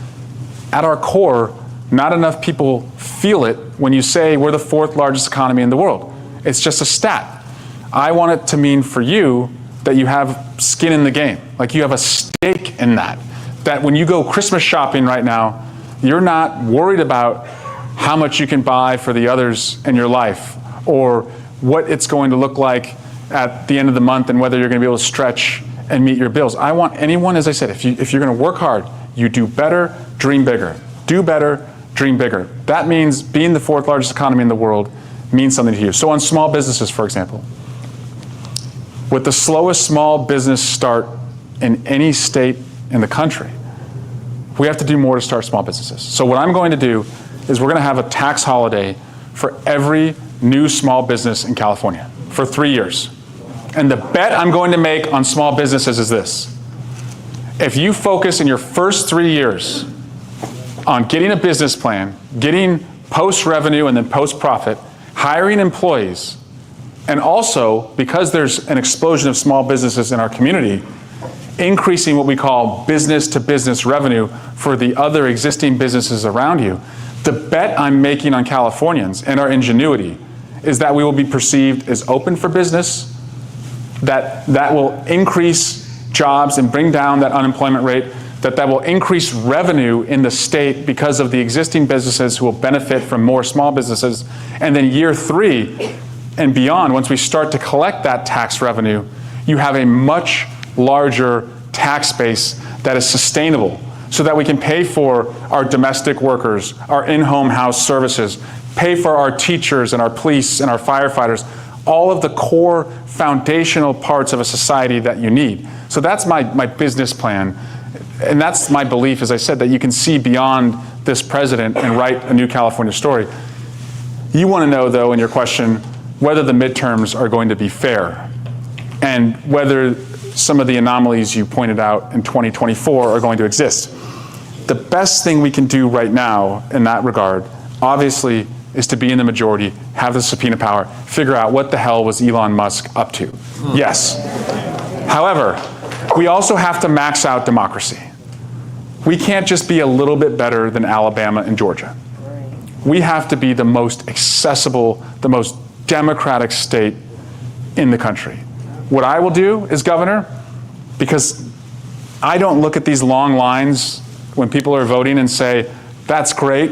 at our core, not enough people feel it when you say we're the 4th largest economy in the world. It's just a stat. I want it to mean for you that you have skin in the game, like you have a stake in that. That when you go Christmas shopping right now, you're not worried about how much you can buy for the others in your life or what it's going to look like at the end of the month and whether you're going to be able to stretch and meet your bills. I want anyone, as I said, if you're going to work hard, you do better, dream bigger. Do better, dream bigger. That means being the 4th largest economy in the world means something to you. So on small businesses, for example, with the slowest small business start in any state in the country, we have to do more to start small businesses. So what I'm going to do is we're going to have a tax holiday for every new small business in California for 3 years. And the bet I'm going to make on small businesses is this. If you focus in your first 3 years on getting a business plan, getting post-revenue and then post-profit, hiring employees, and also, because there's an explosion of small businesses in our community, increasing what we call business-to-business revenue for the other existing businesses around you, the bet I'm making on Californians and our ingenuity is that we will be perceived as open for business, that will increase jobs and bring down that unemployment rate, that will increase revenue in the state because of the existing businesses who will benefit from more small businesses. And then year 3 and beyond, once we start to collect that tax revenue, you have a much larger tax base that is sustainable so that we can pay for our domestic workers, our in-home house services, pay for our teachers and our police and our firefighters, all of the core foundational parts of a society that you need. So that's my business plan. And that's my belief, as I said, that you can see beyond this president and write a new California story. You want to know, though, in your question, whether the midterms are going to be fair and whether some of the anomalies you pointed out in 2024 are going to exist. The best thing we can do right now in that regard, obviously, is to be in the majority, have the subpoena power, figure out what the hell was Elon Musk up to. Yes. However, we also have to max out democracy. We can't just be a little bit better than Alabama and Georgia. We have to be the most accessible, the most democratic state in the country. What I will do as governor, because I don't look at these long lines when people are voting and say, that's great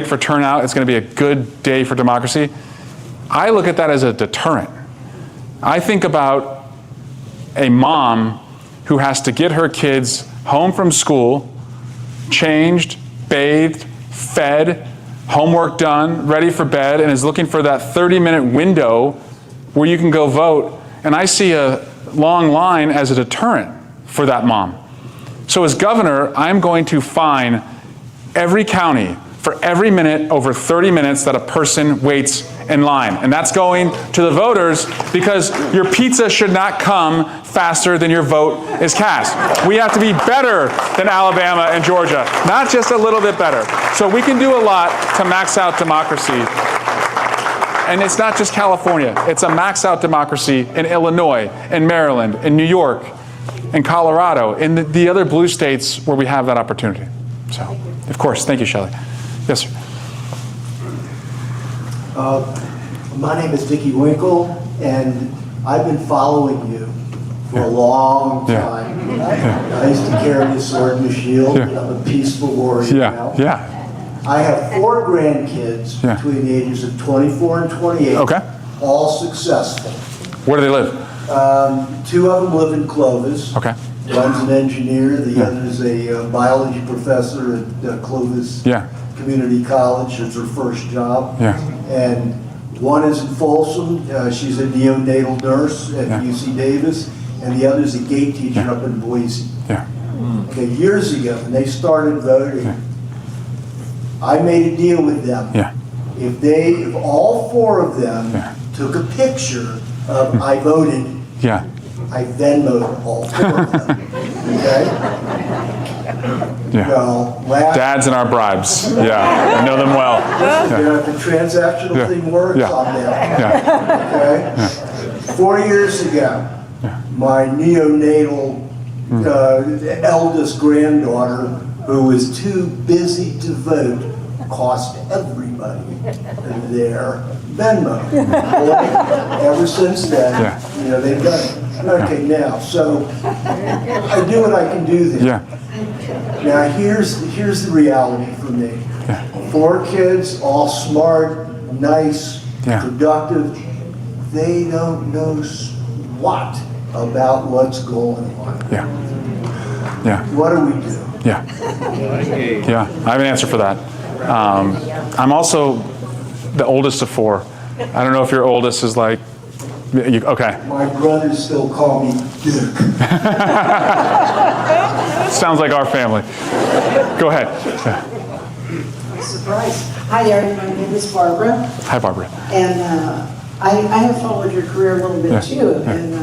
for turnout, it's going to be a good day for democracy. I look at that as a deterrent. I think about a mom who has to get her kids home from school, changed, bathed, fed, homework done, ready for bed, and is looking for that 30-minute window where you can go vote. And I see a long line as a deterrent for that mom. So as governor, I'm going to fine every county for every minute over 30 minutes that a person waits in line. And that's going to the voters because your pizza should not come faster than your vote is cast. We have to be better than Alabama and Georgia, not just a little bit better. So we can do a lot to max out democracy. And it's not just California. It's a max out democracy in Illinois, in Maryland, in New York, in Colorado, in the other blue states where we have that opportunity. So, of course, thank you, Shelley. Yes, sir. My name is Dickie Winkle, and I've been following you for a long time. I used to carry a sword and a shield. I'm a peaceful warrior now. I have 4 grandkids between the ages of 24 and 28, all successful. Where do they live? 2 of them live in Clovis. Okay. One's an engineer, the other's a biology professor at Clovis Community College. It's her first job. And one is in Folsom. She's a neonatal nurse at UC Davis. And the other's a gate teacher up in Boise. Okay, years ago, when they started voting, I made a deal with them. If all 4 of them took a picture of I voted, I Venmoed all 4 of them. Okay? Well, Dads and our bribes. I know them well. The transactional thing works on them. Okay? 4 years ago, my neonatal eldest granddaughter, who was too busy to vote, cost everybody their Venmo. Ever since then, they've done it. Okay, now, so I do what I can do there. Now, here's the reality for me. 4 kids, all smart, nice, productive. They don't know squat about what's going on. What do we do? I have an answer for that. I'm also the oldest of 4. I don't know if your oldest is like, okay. My brothers still call me Duke. Sounds like our family. Go ahead. Surprise. Hi there, my name is Barbara. Hi, Barbara. And I have followed your career a little bit too, and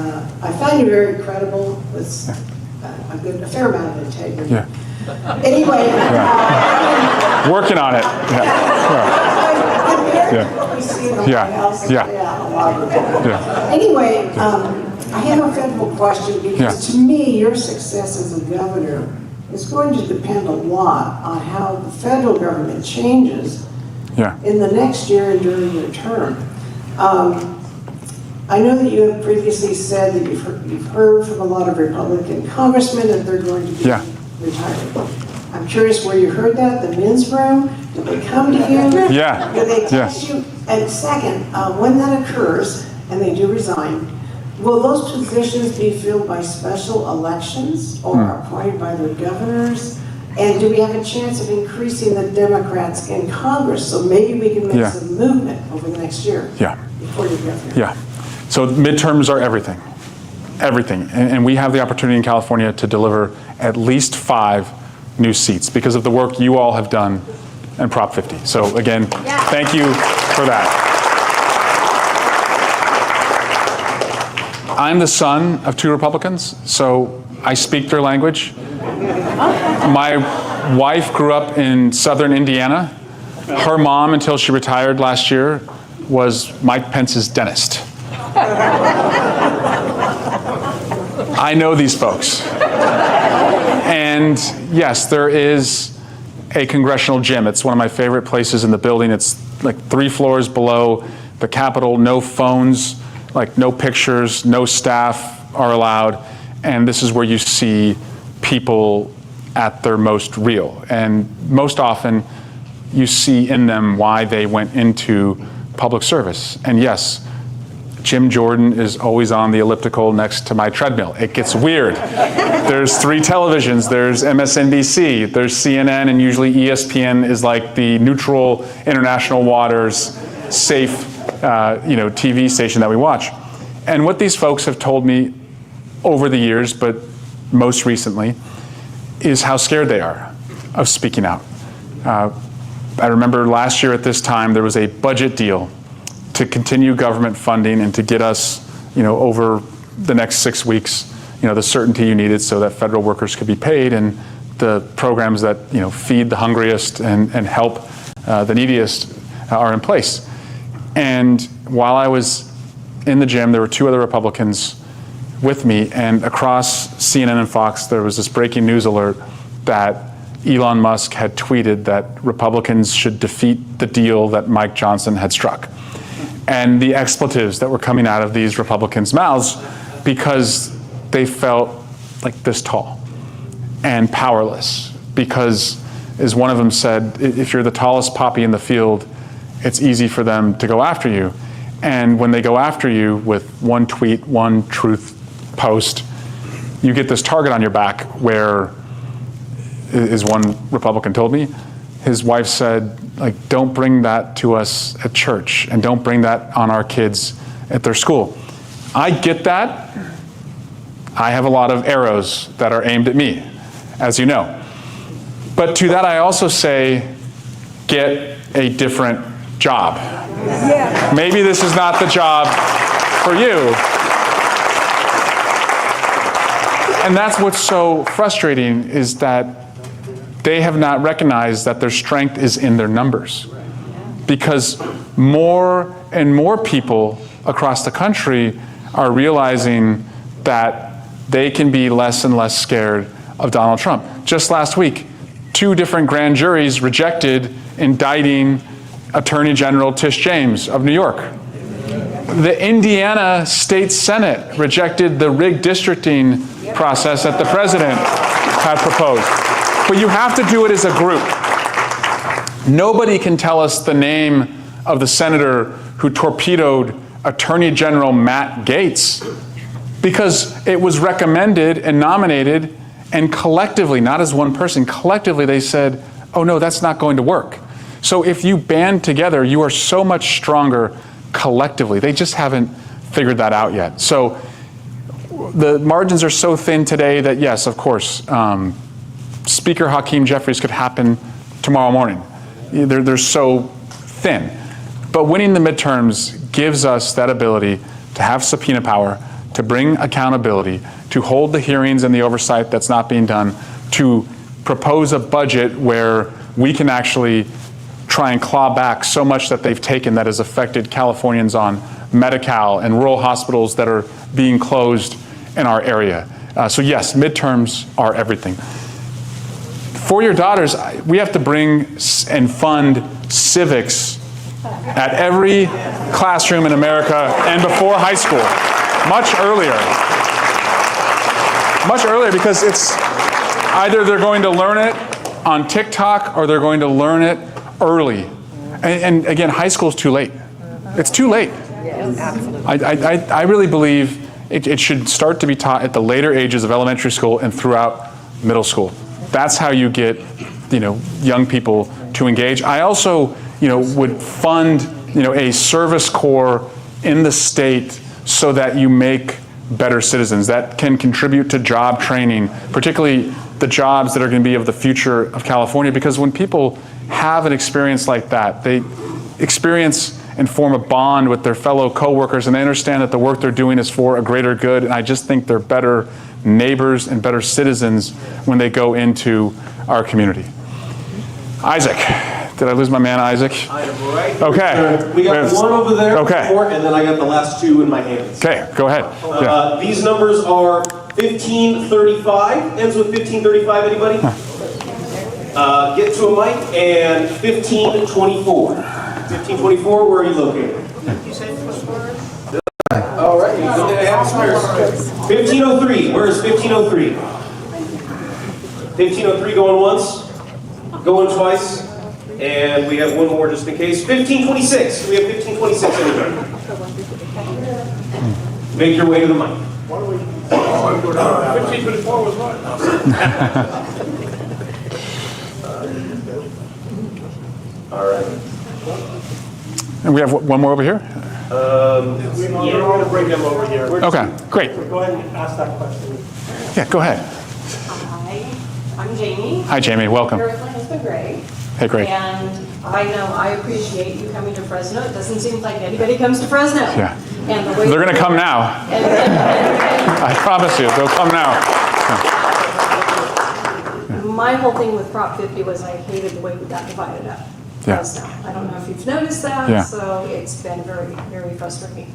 I find you very credible with a fair amount of integrity. Anyway. Working on it. Anyway, I have a federal question because to me, your success as a governor is going to depend a lot on how the federal government changes in the next year and during your term. I know that you have previously said that you've heard from a lot of Republican congressmen that they're going to be retiring. I'm curious where you heard that, the men's room? Did they come to you? Did they text you? And second, when that occurs and they do resign, will those positions be filled by special elections or appointed by their governors? And do we have a chance of increasing the Democrats in Congress? So maybe we can make some movement over the next year. Yeah. Before you get there. Yeah. So midterms are everything. Everything. And we have the opportunity in California to deliver at least 5 new seats because of the work you all have done in Prop 50. So again, thank you for that. I'm the son of 2 Republicans, so I speak their language. My wife grew up in southern Indiana. Her mom, until she retired last year, was Mike Pence's dentist. I know these folks. And yes, there is a congressional gym. It's one of my favorite places in the building. It's like 3 floors below the Capitol, no phones, like no pictures, no staff are allowed. And this is where you see people at their most real. And most often you see in them why they went into public service. And yes, Jim Jordan is always on the elliptical next to my treadmill. It gets weird. There's 3 televisions. There's MSNBC, there's CNN, and usually ESPN is like the neutral international waters, safe TV station that we watch. And what these folks have told me over the years, but most recently, is how scared they are of speaking out. I remember last year at this time, there was a budget deal to continue government funding and to get us, over the next 6 weeks, the certainty you needed so that federal workers could be paid and the programs that, feed the hungriest and help the neediest are in place. And while I was in the gym, there were 2 other Republicans with me, and across CNN and Fox, there was this breaking news alert that Elon Musk had tweeted that Republicans should defeat the deal that Mike Johnson had struck. And the expletives that were coming out of these Republicans' mouths because they felt like this tall and powerless. Because, as one of them said, if you're the tallest poppy in the field, it's easy for them to go after you. And when they go after you with one tweet, one truth post, you get this target on your back where, as one Republican told me, his wife said, don't bring that to us at church and don't bring that on our kids at their school. I get that. I have a lot of arrows that are aimed at me, as you know. But to that I also say, get a different job. Yeah. Maybe this is not the job for you. And that's what's so frustrating, is that they have not recognized that their strength is in their numbers. Because more and more people across the country are realizing that they can be less and less scared of Donald Trump. Just last week, 2 different grand juries rejected indicting Attorney General Tish James of New York. The Indiana State Senate rejected the rigged districting process that the president had proposed. But you have to do it as a group. Nobody can tell us the name of the senator who torpedoed Attorney General Matt Gaetz, because it was recommended and nominated, and collectively, not as one person, collectively they said, oh no, that's not going to work. So if you band together, you are so much stronger collectively. They just haven't figured that out yet. So the margins are so thin today that yes, of course, Speaker Hakeem Jeffries could happen tomorrow morning. They're so thin. But winning the midterms gives us that ability to have subpoena power, to bring accountability, to hold the hearings and the oversight that's not being done, to propose a budget where we can actually try and claw back so much that they've taken that has affected Californians on Medi-Cal and rural hospitals that are being closed in our area. So yes, midterms are everything. For your daughters, we have to bring and fund civics at every classroom in America and before high school, much earlier, because it's either they're going to learn it on TikTok or they're going to learn it early. And again, high school is too late. It's too late. Yes, absolutely. I really believe it should start to be taught at the later ages of elementary school and throughout middle school. that's how you get, young people to engage. I also, would fund, a service corps in the state so that you make better citizens that can contribute to job training, particularly the jobs that are going to be of the future of California. Because when people have an experience like that, they experience and form a bond with their fellow coworkers, and they understand that the work they're doing is for a greater good. And I just think they're better neighbors and better citizens when they go into our community. Isaac. Did I lose my man, Isaac? I am right here. Okay. We got one over there. Okay. Before, and then I got the last two in my hands. Okay, go ahead. These numbers are 1535. Ends with 1535. Anybody? Get to a mic. And 1524. 1524. Where are you located? All right. You have spares. 1503. Where is 1503? 1503 going once. Going twice. And we have one more just in case. 1526. Do we have 1526 anybody? Make your way to the mic. 1524 was what? All right. And we have one more over here? We're going to bring them over here. Okay, great. Go ahead and ask that question. Yeah, go ahead. Hi, I'm Jamie. Hi, Jamie. Welcome. Here with my husband, Greg. Hey, Greg. And I know I appreciate you coming to Fresno. It doesn't seem like anybody comes to Fresno. Yeah. And the way They're going to come now. I promise you, they'll come now. My whole thing with Prop 50 was I hated the way we got divided up. Yeah. Fresno. I don't know if you've noticed that, Yeah. so it's been very, very frustrating.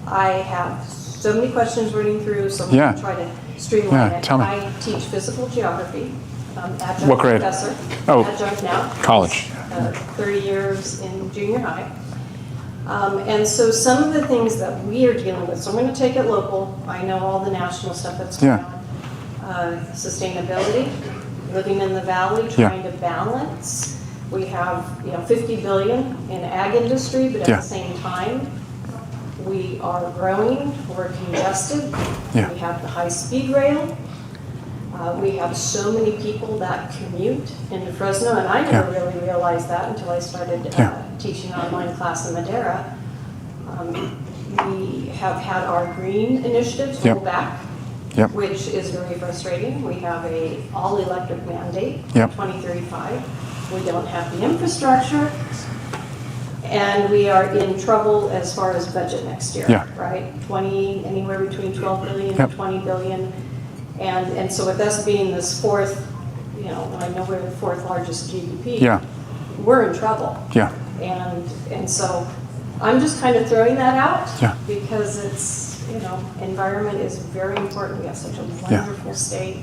I have so many questions running through, so I'm going to try to streamline it. Tell me. I teach physical geography. Adjunct What grade? professor. Oh, adjunct now. college. 30 years in junior high. And so some of the things that we are dealing with, so I'm going to take it local. I know all the national stuff that's going on. Sustainability, living in the valley, trying to balance. We have, 50 billion in ag industry, but at the same time, we are growing, we're congested. We have the high-speed rail. We have so many people that commute into Fresno, and I never really realized that until I started teaching an online class in Madera. We have had our green initiatives rolled back, which is very frustrating. We have a all-electric mandate, 2035. We don't have the infrastructure, and we are in trouble as far as budget next year, right? Anywhere between 12 billion and 20 billion. And so with us being this fourth, I know we're the fourth largest GDP, we're in trouble. And so I'm just kind of throwing that out because it's, environment is very important. We have such a wonderful state.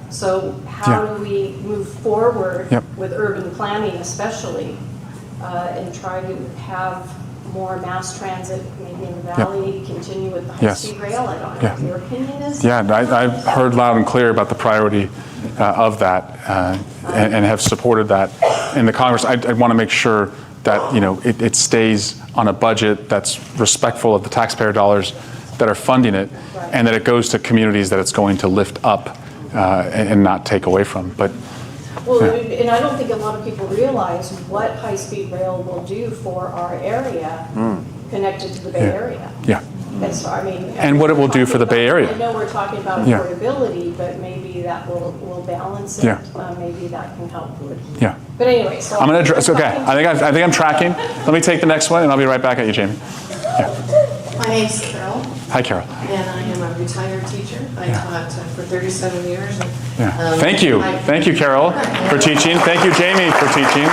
So how do we move forward with urban planning especially and try to have more mass transit, maybe in the valley, continue with the high-speed rail? I don't know what your opinion is. I've heard loud and clear about the priority of that and have supported that in the Congress. I want to make sure that it stays on a budget that's respectful of the taxpayer dollars that are funding it, and that it goes to communities that it's going to lift up and not take away from. But well, and I don't think a lot of people realize what high-speed rail will do for our area connected to the Bay Area. And what it will do for the Bay Area. I know we're talking about affordability, but maybe that will balance it. Maybe that can help with. But anyway, so I'm going to address. Okay, I think I'm tracking. Let me take the next one, and I'll be right back at you, Jamie. My name's Carol. Hi, Carol. And I am a retired teacher. I taught for 37 years. And, Thank you. Thank you, Carol, for teaching. Thank you, Jamie, for teaching. I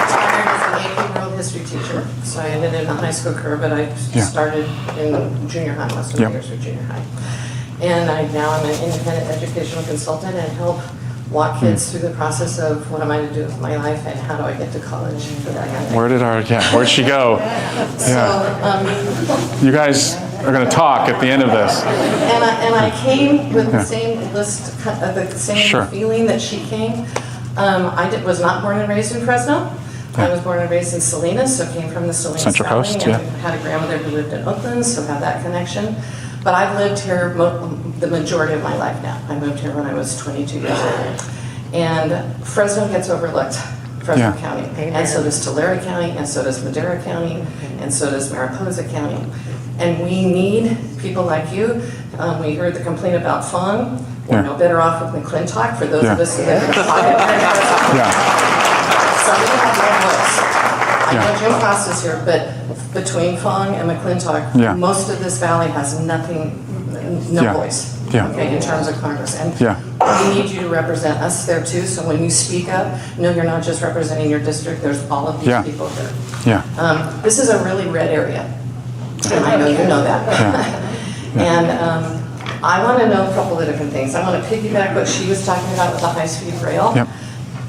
retired as an 18-year-old history teacher. So I ended in a high school career, but I started in junior high, most of my years were junior high. And now I'm an independent educational consultant and help walk kids through the process of what am I to do with my life and how do I get to college for that young age. Where'd she go? You guys are going to talk at the end of this. And I came with the same list, the same feeling that she came. I was not born and raised in Fresno. I was born and raised in Salinas, so came from the Salinas Central Valley. Coast, and had a grandmother who lived in Oakland, so had that connection. But I've lived here the majority of my life now. I moved here when I was 22 years old. And Fresno gets overlooked, Fresno County. And so does Tulare County, and so does Madera County, and so does Mariposa County. And we need people like you. We heard the complaint about Fong. We're no better off with McClintock, for those of us who live in the pocket. Somebody have no voice. I know Jim Costa's here, but between Fong and McClintock, most of this valley has nothing, no voice. Okay, in terms of Congress. And we need you to represent us there too, so when you speak up, no, you're not just representing your district, there's all of these people here. This is a really red area, and I know you know that. And I want to know a couple of different things. I want to piggyback what she was talking about with the high-speed rail.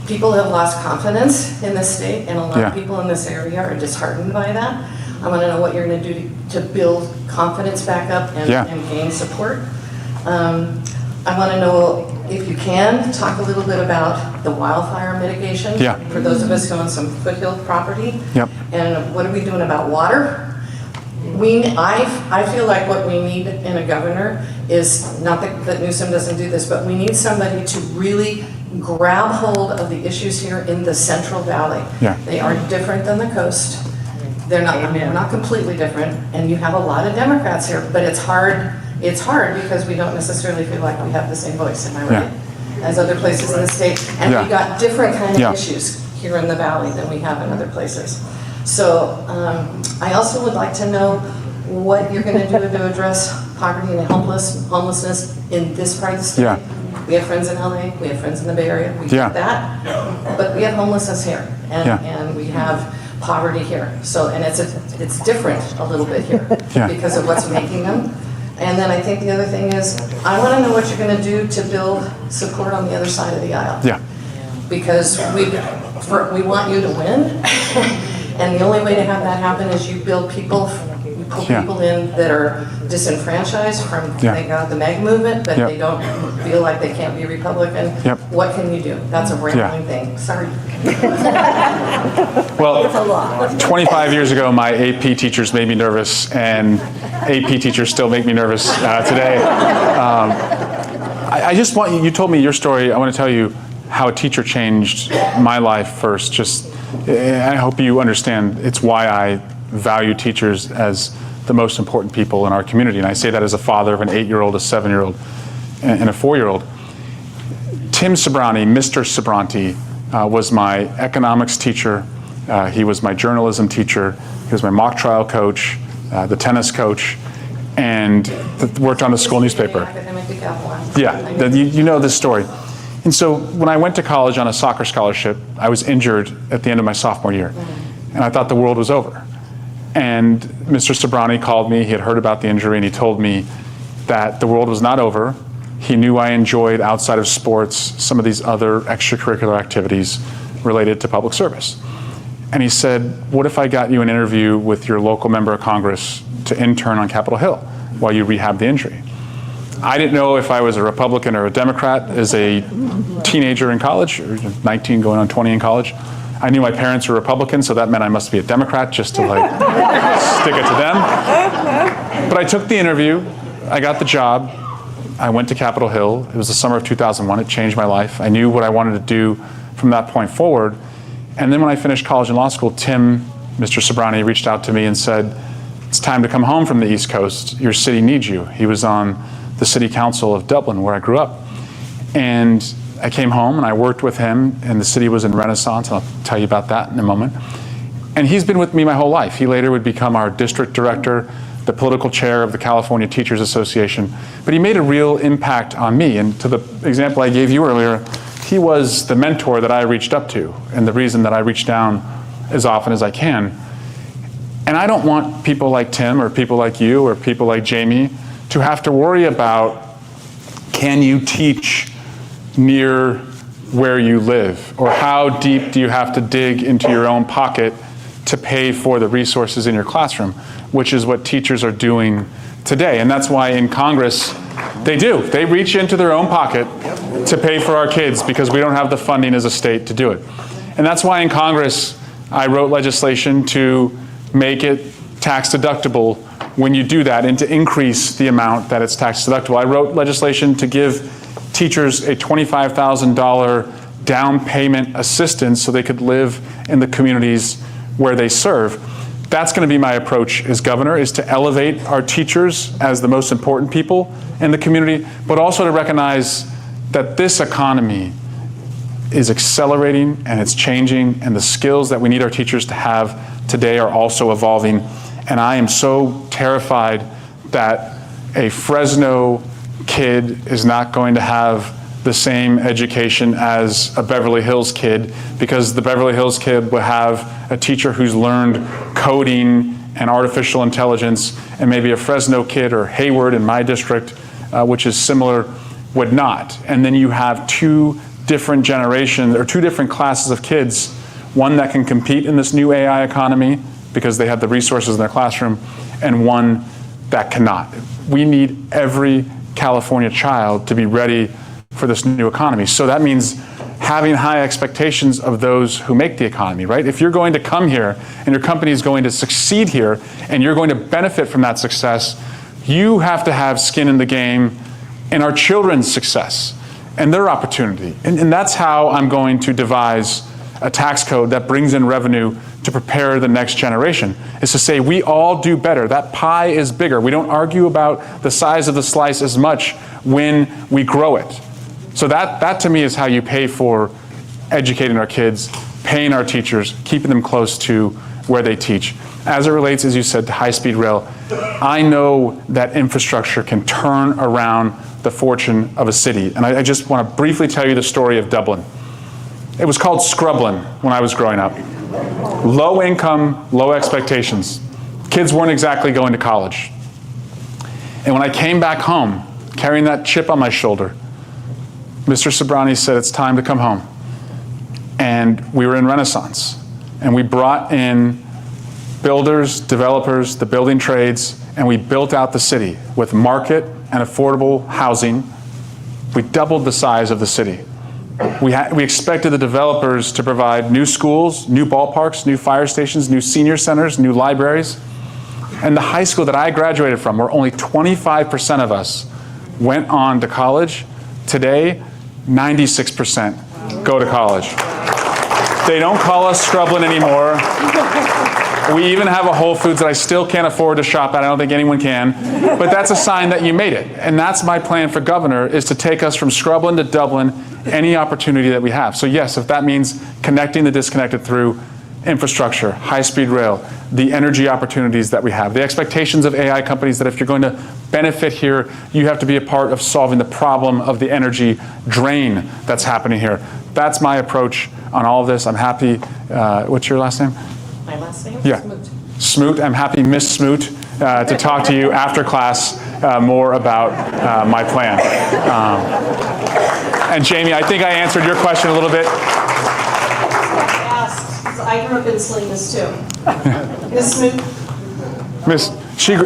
People have lost confidence in this state, and a lot of people in this area are disheartened by that. I want to know what you're going to do to build confidence back up and gain support. I want to know, if you can, talk a little bit about the wildfire mitigation for those of us who own some foothill property. And what are we doing about water? I feel like what we need in a governor is, not that Newsom doesn't do this, but we need somebody to really grab hold of the issues here in the Central Valley. They are different than the coast. They're not, I mean, we're not completely different, and you have a lot of Democrats here, but it's hard because we don't necessarily feel like we have the same voice, am I right? As other places in the state, and we've got different kind of issues here in the Valley than we have in other places. So I also would like to know what you're going to do to address poverty and homelessness in this part of the state. We have friends in LA, we have friends in the Bay Area, we do that, but we have homelessness here, and we have poverty here. So, and it's different a little bit here because of what's making them. And then I think the other thing is, I want to know what you're going to do to build support on the other side of the aisle. Because we want you to win, and the only way to have that happen is you build people, you put people in that are disenfranchised from, thank God, the MAGA movement, but they don't feel like they can't be Republican. What can you do? That's a rambling thing. Sorry. Well, 25 years ago, my AP teachers made me nervous, and AP teachers still make me nervous today. I just want you told me your story. I want to tell you how a teacher changed my life first. I hope you understand it's why I value teachers as the most important people in our community. And I say that as a father of an 8-year-old, a 7-year-old, and a 4-year-old. Tim Sobrante, Mr. Sobrante, was my economics teacher. He was my journalism teacher. He was my mock trial coach, the tennis coach, and worked on the school newspaper. You know this story. And so when I went to college on a soccer scholarship, I was injured at the end of my sophomore year. And I thought the world was over. And Mr. Sobrante called me. He had heard about the injury, and he told me that the world was not over. He knew I enjoyed, outside of sports, some of these other extracurricular activities related to public service. And he said, what if I got you an interview with your local member of Congress to intern on Capitol Hill while you rehab the injury? I didn't know if I was a Republican or a Democrat as a teenager in college, or 19 going on 20 in college. I knew my parents were Republicans, so that meant I must be a Democrat just to stick it to them. But I took the interview, I got the job, I went to Capitol Hill. It was the summer of 2001, it changed my life. I knew what I wanted to do from that point forward. And then when I finished college and law school, Tim, Mr. Sobrante, reached out to me and said, it's time to come home from the East Coast. Your city needs you. He was on the city council of Dublin, where I grew up. And I came home and I worked with him, and the city was in Renaissance, and I'll tell you about that in a moment. And he's been with me my whole life. He later would become our district director, the political chair of the California Teachers Association. But he made a real impact on me. And to the example I gave you earlier, he was the mentor that I reached up to, and the reason that I reach down as often as I can. And I don't want people like Tim or people like you or people like Jamie to have to worry about, can you teach near where you live? Or how deep do you have to dig into your own pocket to pay for the resources in your classroom, which is what teachers are doing today. And that's why in Congress, they do. They reach into their own pocket to pay for our kids because we don't have the funding as a state to do it. And that's why in Congress, I wrote legislation to make it tax deductible when you do that and to increase the amount that it's tax deductible. I wrote legislation to give teachers a $25,000 down payment assistance so they could live in the communities where they serve. That's going to be my approach as governor, is to elevate our teachers as the most important people in the community, but also to recognize that this economy is accelerating and it's changing, and the skills that we need our teachers to have today are also evolving. And I am so terrified that a Fresno kid is not going to have the same education as a Beverly Hills kid, because the Beverly Hills kid will have a teacher who's learned coding and artificial intelligence, and maybe a Fresno kid or Hayward in my district, which is similar, would not. And then you have two different generations, or two different classes of kids, one that can compete in this new AI economy because they have the resources in their classroom, and one that cannot. We need every California child to be ready for this new economy. So that means having high expectations of those who make the economy, right? If you're going to come here and your company is going to succeed here and you're going to benefit from that success, you have to have skin in the game in our children's success and their opportunity. And that's how I'm going to devise a tax code that brings in revenue to prepare the next generation, is to say we all do better. That pie is bigger. We don't argue about the size of the slice as much when we grow it. So that to me is how you pay for educating our kids, paying our teachers, keeping them close to where they teach. As it relates, as you said, to high-speed rail, I know that infrastructure can turn around the fortune of a city. And I just want to briefly tell you the story of Dublin. It was called Scrublin when I was growing up. Low income, low expectations. Kids weren't exactly going to college. And when I came back home, carrying that chip on my shoulder, Mr. Sobrani said, it's time to come home. And we were in Renaissance. And we brought in builders, developers, the building trades, and we built out the city with market and affordable housing. We doubled the size of the city. We expected the developers to provide new schools, new ballparks, new fire stations, new senior centers, new libraries. And the high school that I graduated from, where only 25% of us went on to college, today, 96% go to college. They don't call us Scrublin anymore. We even have a Whole Foods that I still can't afford to shop at. I don't think anyone can. But that's a sign that you made it. And that's my plan for governor, is to take us from Scrublin to Dublin, any opportunity that we have. So yes, if that means connecting the disconnected through infrastructure, high-speed rail, the energy opportunities that we have, the expectations of AI companies that if you're going to benefit here, you have to be a part of solving the problem of the energy drain that's happening here. That's my approach on all of this. I'm happy. What's your last name? My last name? Yeah. Smoot. I'm happy, Miss Smoot, to talk to you after class more about my plan. And Jamie, I think I answered your question a little bit. I grew up in Salinas too. Miss Smoot?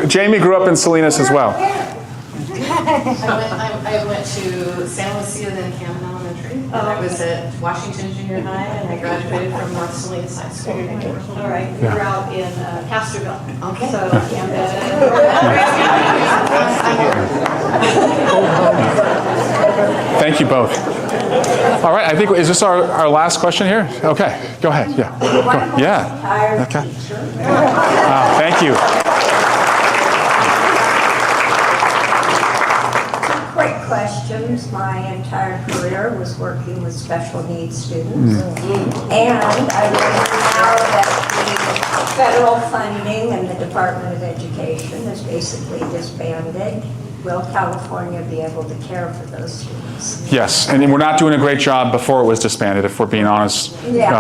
Jamie grew up in Salinas as well. I went to San Lucia, then Camden Elementary. And I was at Washington Junior High, and I graduated from North Salinas High School. All right, we were out in Castroville. Okay. So Thank you both. All right, I think, is this our last question here? Okay, go ahead. Yeah. Go ahead. Yeah. Okay. Thank you. Quick questions. My entire career was working with special needs students. And I learned now that the federal funding and the Department of Education is basically disbanded. Will California be able to care for those students? Yes, and we're not doing a great job before it was disbanded, if we're being honest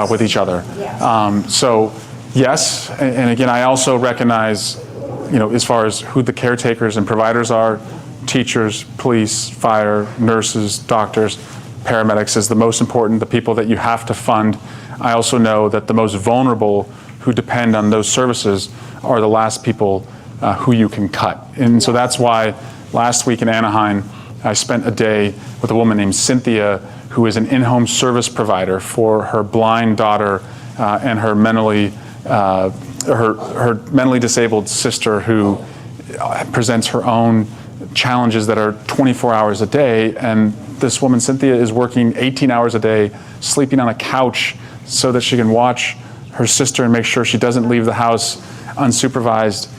with each other. Yes. So yes, and again, I also recognize, as far as who the caretakers and providers are, teachers, police, fire, nurses, doctors, paramedics is the most important, the people that you have to fund. I also know that the most vulnerable who depend on those services are the last people who you can cut. And so that's why last week in Anaheim, I spent a day with a woman named Cynthia, who is an in-home service provider for her blind daughter and her mentally disabled sister, who presents her own challenges that are 24 hours a day. And this woman, Cynthia, is working 18 hours a day, sleeping on a couch so that she can watch her sister and make sure she doesn't leave the house unsupervised.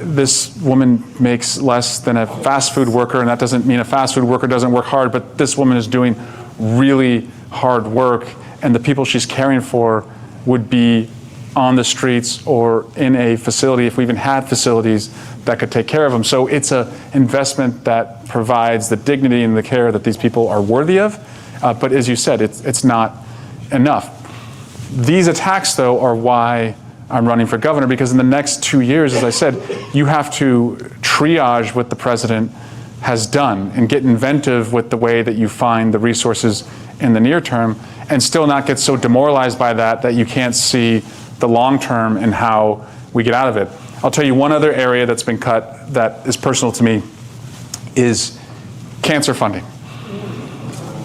This woman makes less than a fast food worker, and that doesn't mean a fast food worker doesn't work hard, but this woman is doing really hard work, and the people she's caring for would be on the streets or in a facility, if we even had facilities that could take care of them. So it's an investment that provides the dignity and the care that these people are worthy of. But as you said, it's not enough. These attacks, though, are why I'm running for governor, because in the next 2 years, as I said, you have to triage what the president has done and get inventive with the way that you find the resources in the near term, and still not get so demoralized by that you can't see the long term and how we get out of it. I'll tell you one other area that's been cut that is personal to me is cancer funding.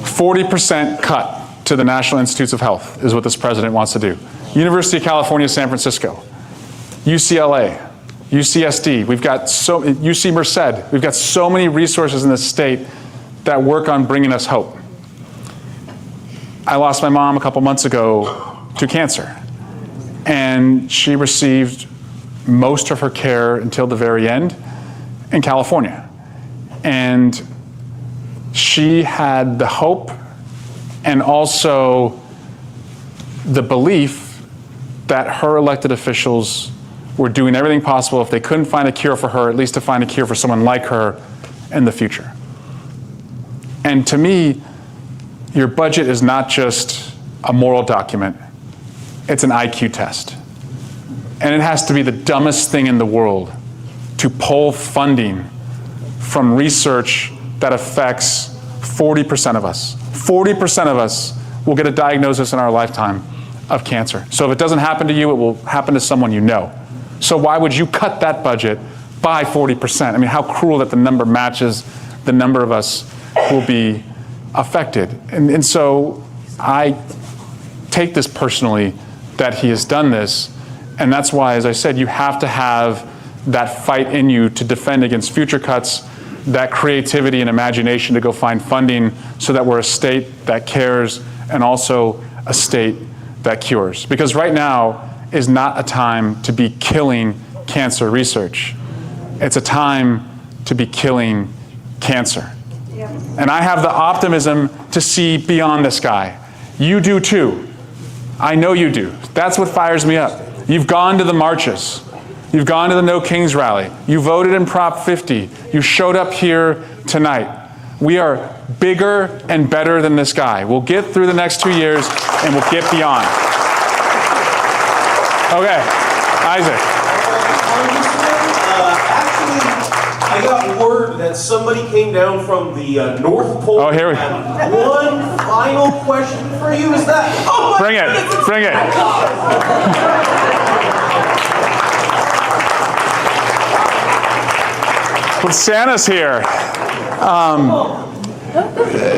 40% cut to the National Institutes of Health is what this president wants to do. University of California, San Francisco, UCLA, UCSD, we've got UC Merced, we've got so many resources in this state that work on bringing us hope. I lost my mom a couple months ago to cancer, and she received most of her care until the very end in California. And she had the hope and also the belief that her elected officials were doing everything possible, if they couldn't find a cure for her, at least to find a cure for someone like her in the future. And to me, your budget is not just a moral document, it's an IQ test. And it has to be the dumbest thing in the world to pull funding from research that affects 40% of us. 40% of us will get a diagnosis in our lifetime of cancer. So if it doesn't happen to you, it will happen to someone you know. So why would you cut that budget by 40%? I mean, how cruel that the number matches the number of us who will be affected. And so I take this personally that he has done this. And that's why, as I said, you have to have that fight in you to defend against future cuts, that creativity and imagination to go find funding so that we're a state that cares and also a state that cures. Because right now is not a time to be killing cancer research. It's a time to be killing cancer. Yep. And I have the optimism to see beyond the sky. You do too. I know you do. That's what fires me up. You've gone to the marches. You've gone to the No Kings rally. You voted in Prop 50. You showed up here tonight. We are bigger and better than this guy. We'll get through the next 2 years and we'll get beyond. Okay, Isaac. Actually, I got word that somebody came down from the North Pole. Oh, here we go. One final question for you. Is that? Oh my Bring it. goodness. Bring it. Well, Santa's here.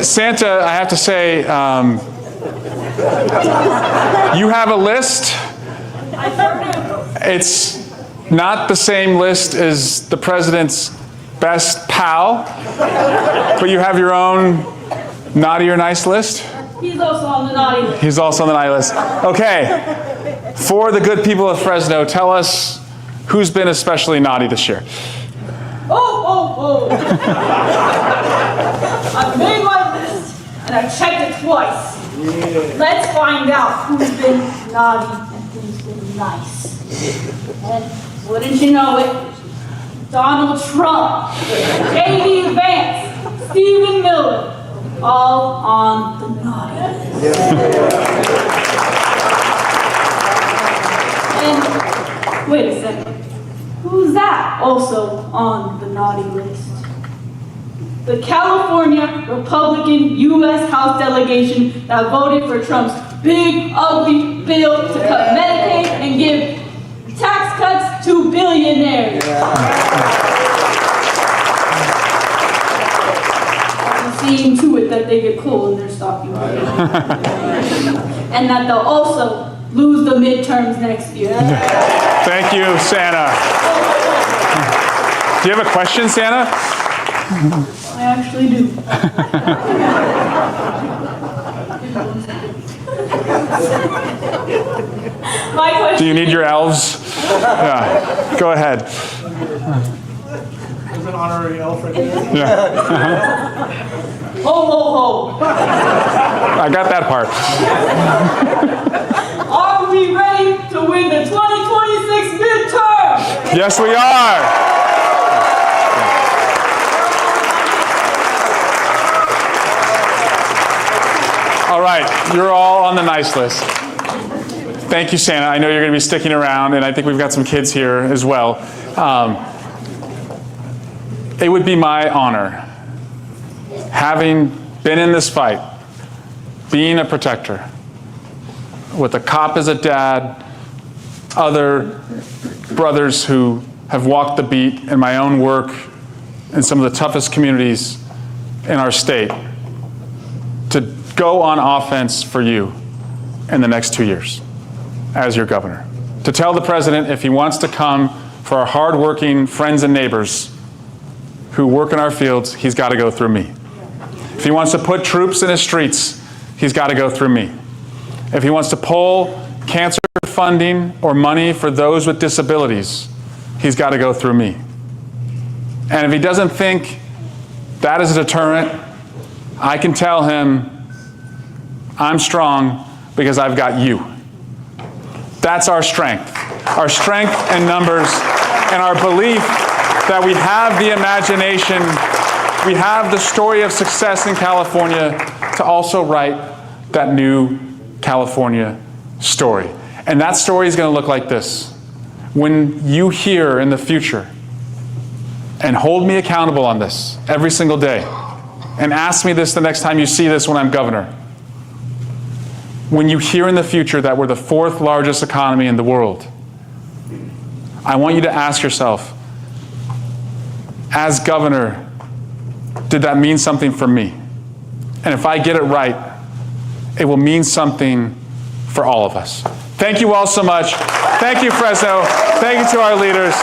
Santa, I have to say, you have a list. It's not the same list as the president's best pal, but you have your own naughty or nice list. He's also on the naughty list. He's also on the naughty list. Okay, for the good people of Fresno, tell us who's been especially naughty this year. Oh. I've made my list, and I've checked it twice. Yeah. Let's find out who's been naughty and who's been nice. And wouldn't you know it, Donald Trump, J.D. Vance, Stephen Miller, all on the naughty list. And wait a second. Who's that also on the naughty list? The California Republican U.S. House delegation that voted for Trump's big, ugly bill to cut Medicaid and give tax cuts to billionaires. Seeing to it that they get coal in their stocking. And that they'll also lose the midterms next year. Thank you, Santa. Do you have a question, Santa? I actually do. My question. Do you need your elves? Yeah. Go ahead. There's an honorary elf right there. Yeah. Ho, ho, ho. I got that part. Are we ready to win the 2026 midterm? Yes, we are. All right, you're all on the nice list. Thank you, Santa. I know you're going to be sticking around, and I think we've got some kids here as well. It would be my honor, having been in this fight, being a protector, with a cop as a dad, other brothers who have walked the beat in my own work in some of the toughest communities in our state, to go on offense for you in the next 2 years as your governor. To tell the president if he wants to come for our hardworking friends and neighbors who work in our fields, he's got to go through me. If he wants to put troops in his streets, he's got to go through me. If he wants to pull cancer funding or money for those with disabilities, he's got to go through me. And if he doesn't think that is a deterrent, I can tell him I'm strong because I've got you. That's our strength. Our strength in numbers and our belief that we have the imagination, we have the story of success in California to also write that new California story. And that story is going to look like this. When you hear in the future, and hold me accountable on this every single day, and ask me this the next time you see this when I'm governor. When you hear in the future that we're the 4th largest economy in the world, I want you to ask yourself, as governor, did that mean something for me? And if I get it right, it will mean something for all of us. Thank you all so much. Thank you, Fresno. Thank you to our leaders.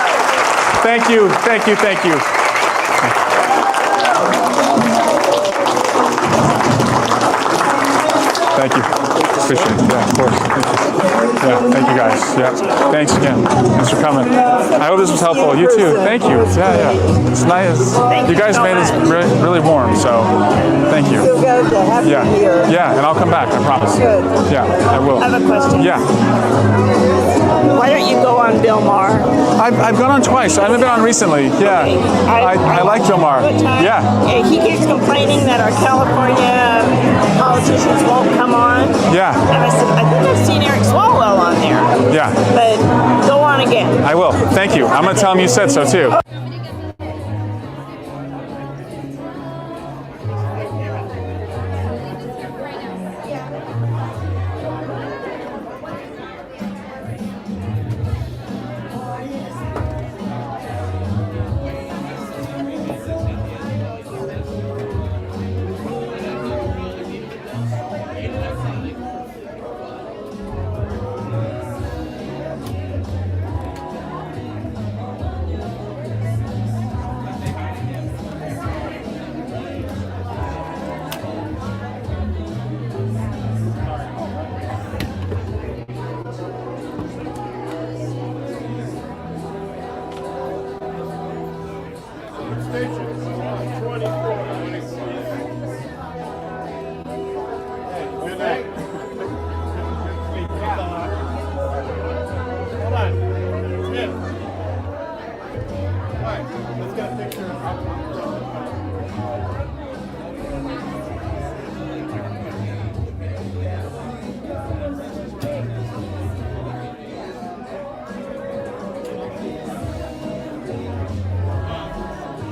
Thank you, thank you, thank you. Thank you. Appreciate it. Yeah, of course. Thank you. Yeah, thank you guys. Yeah. Thanks again. Thanks for coming. I hope this was helpful. You too. Thank you. Yeah, yeah. It's nice. You guys made this really, really warm, so thank you. So good to have you here. Yeah, and I'll come back, I promise. Good. Yeah, I will. I have a question. Yeah. Why don't you go on Bill Maher? I've gone on twice. I haven't been on recently. Yeah. I like Bill Maher. Yeah. He keeps complaining that our California politicians won't come on. Yeah. And I said, I think I've seen Eric Swalwell on there. Yeah. But go on again. I will. Thank you. I'm going to tell him you said so too.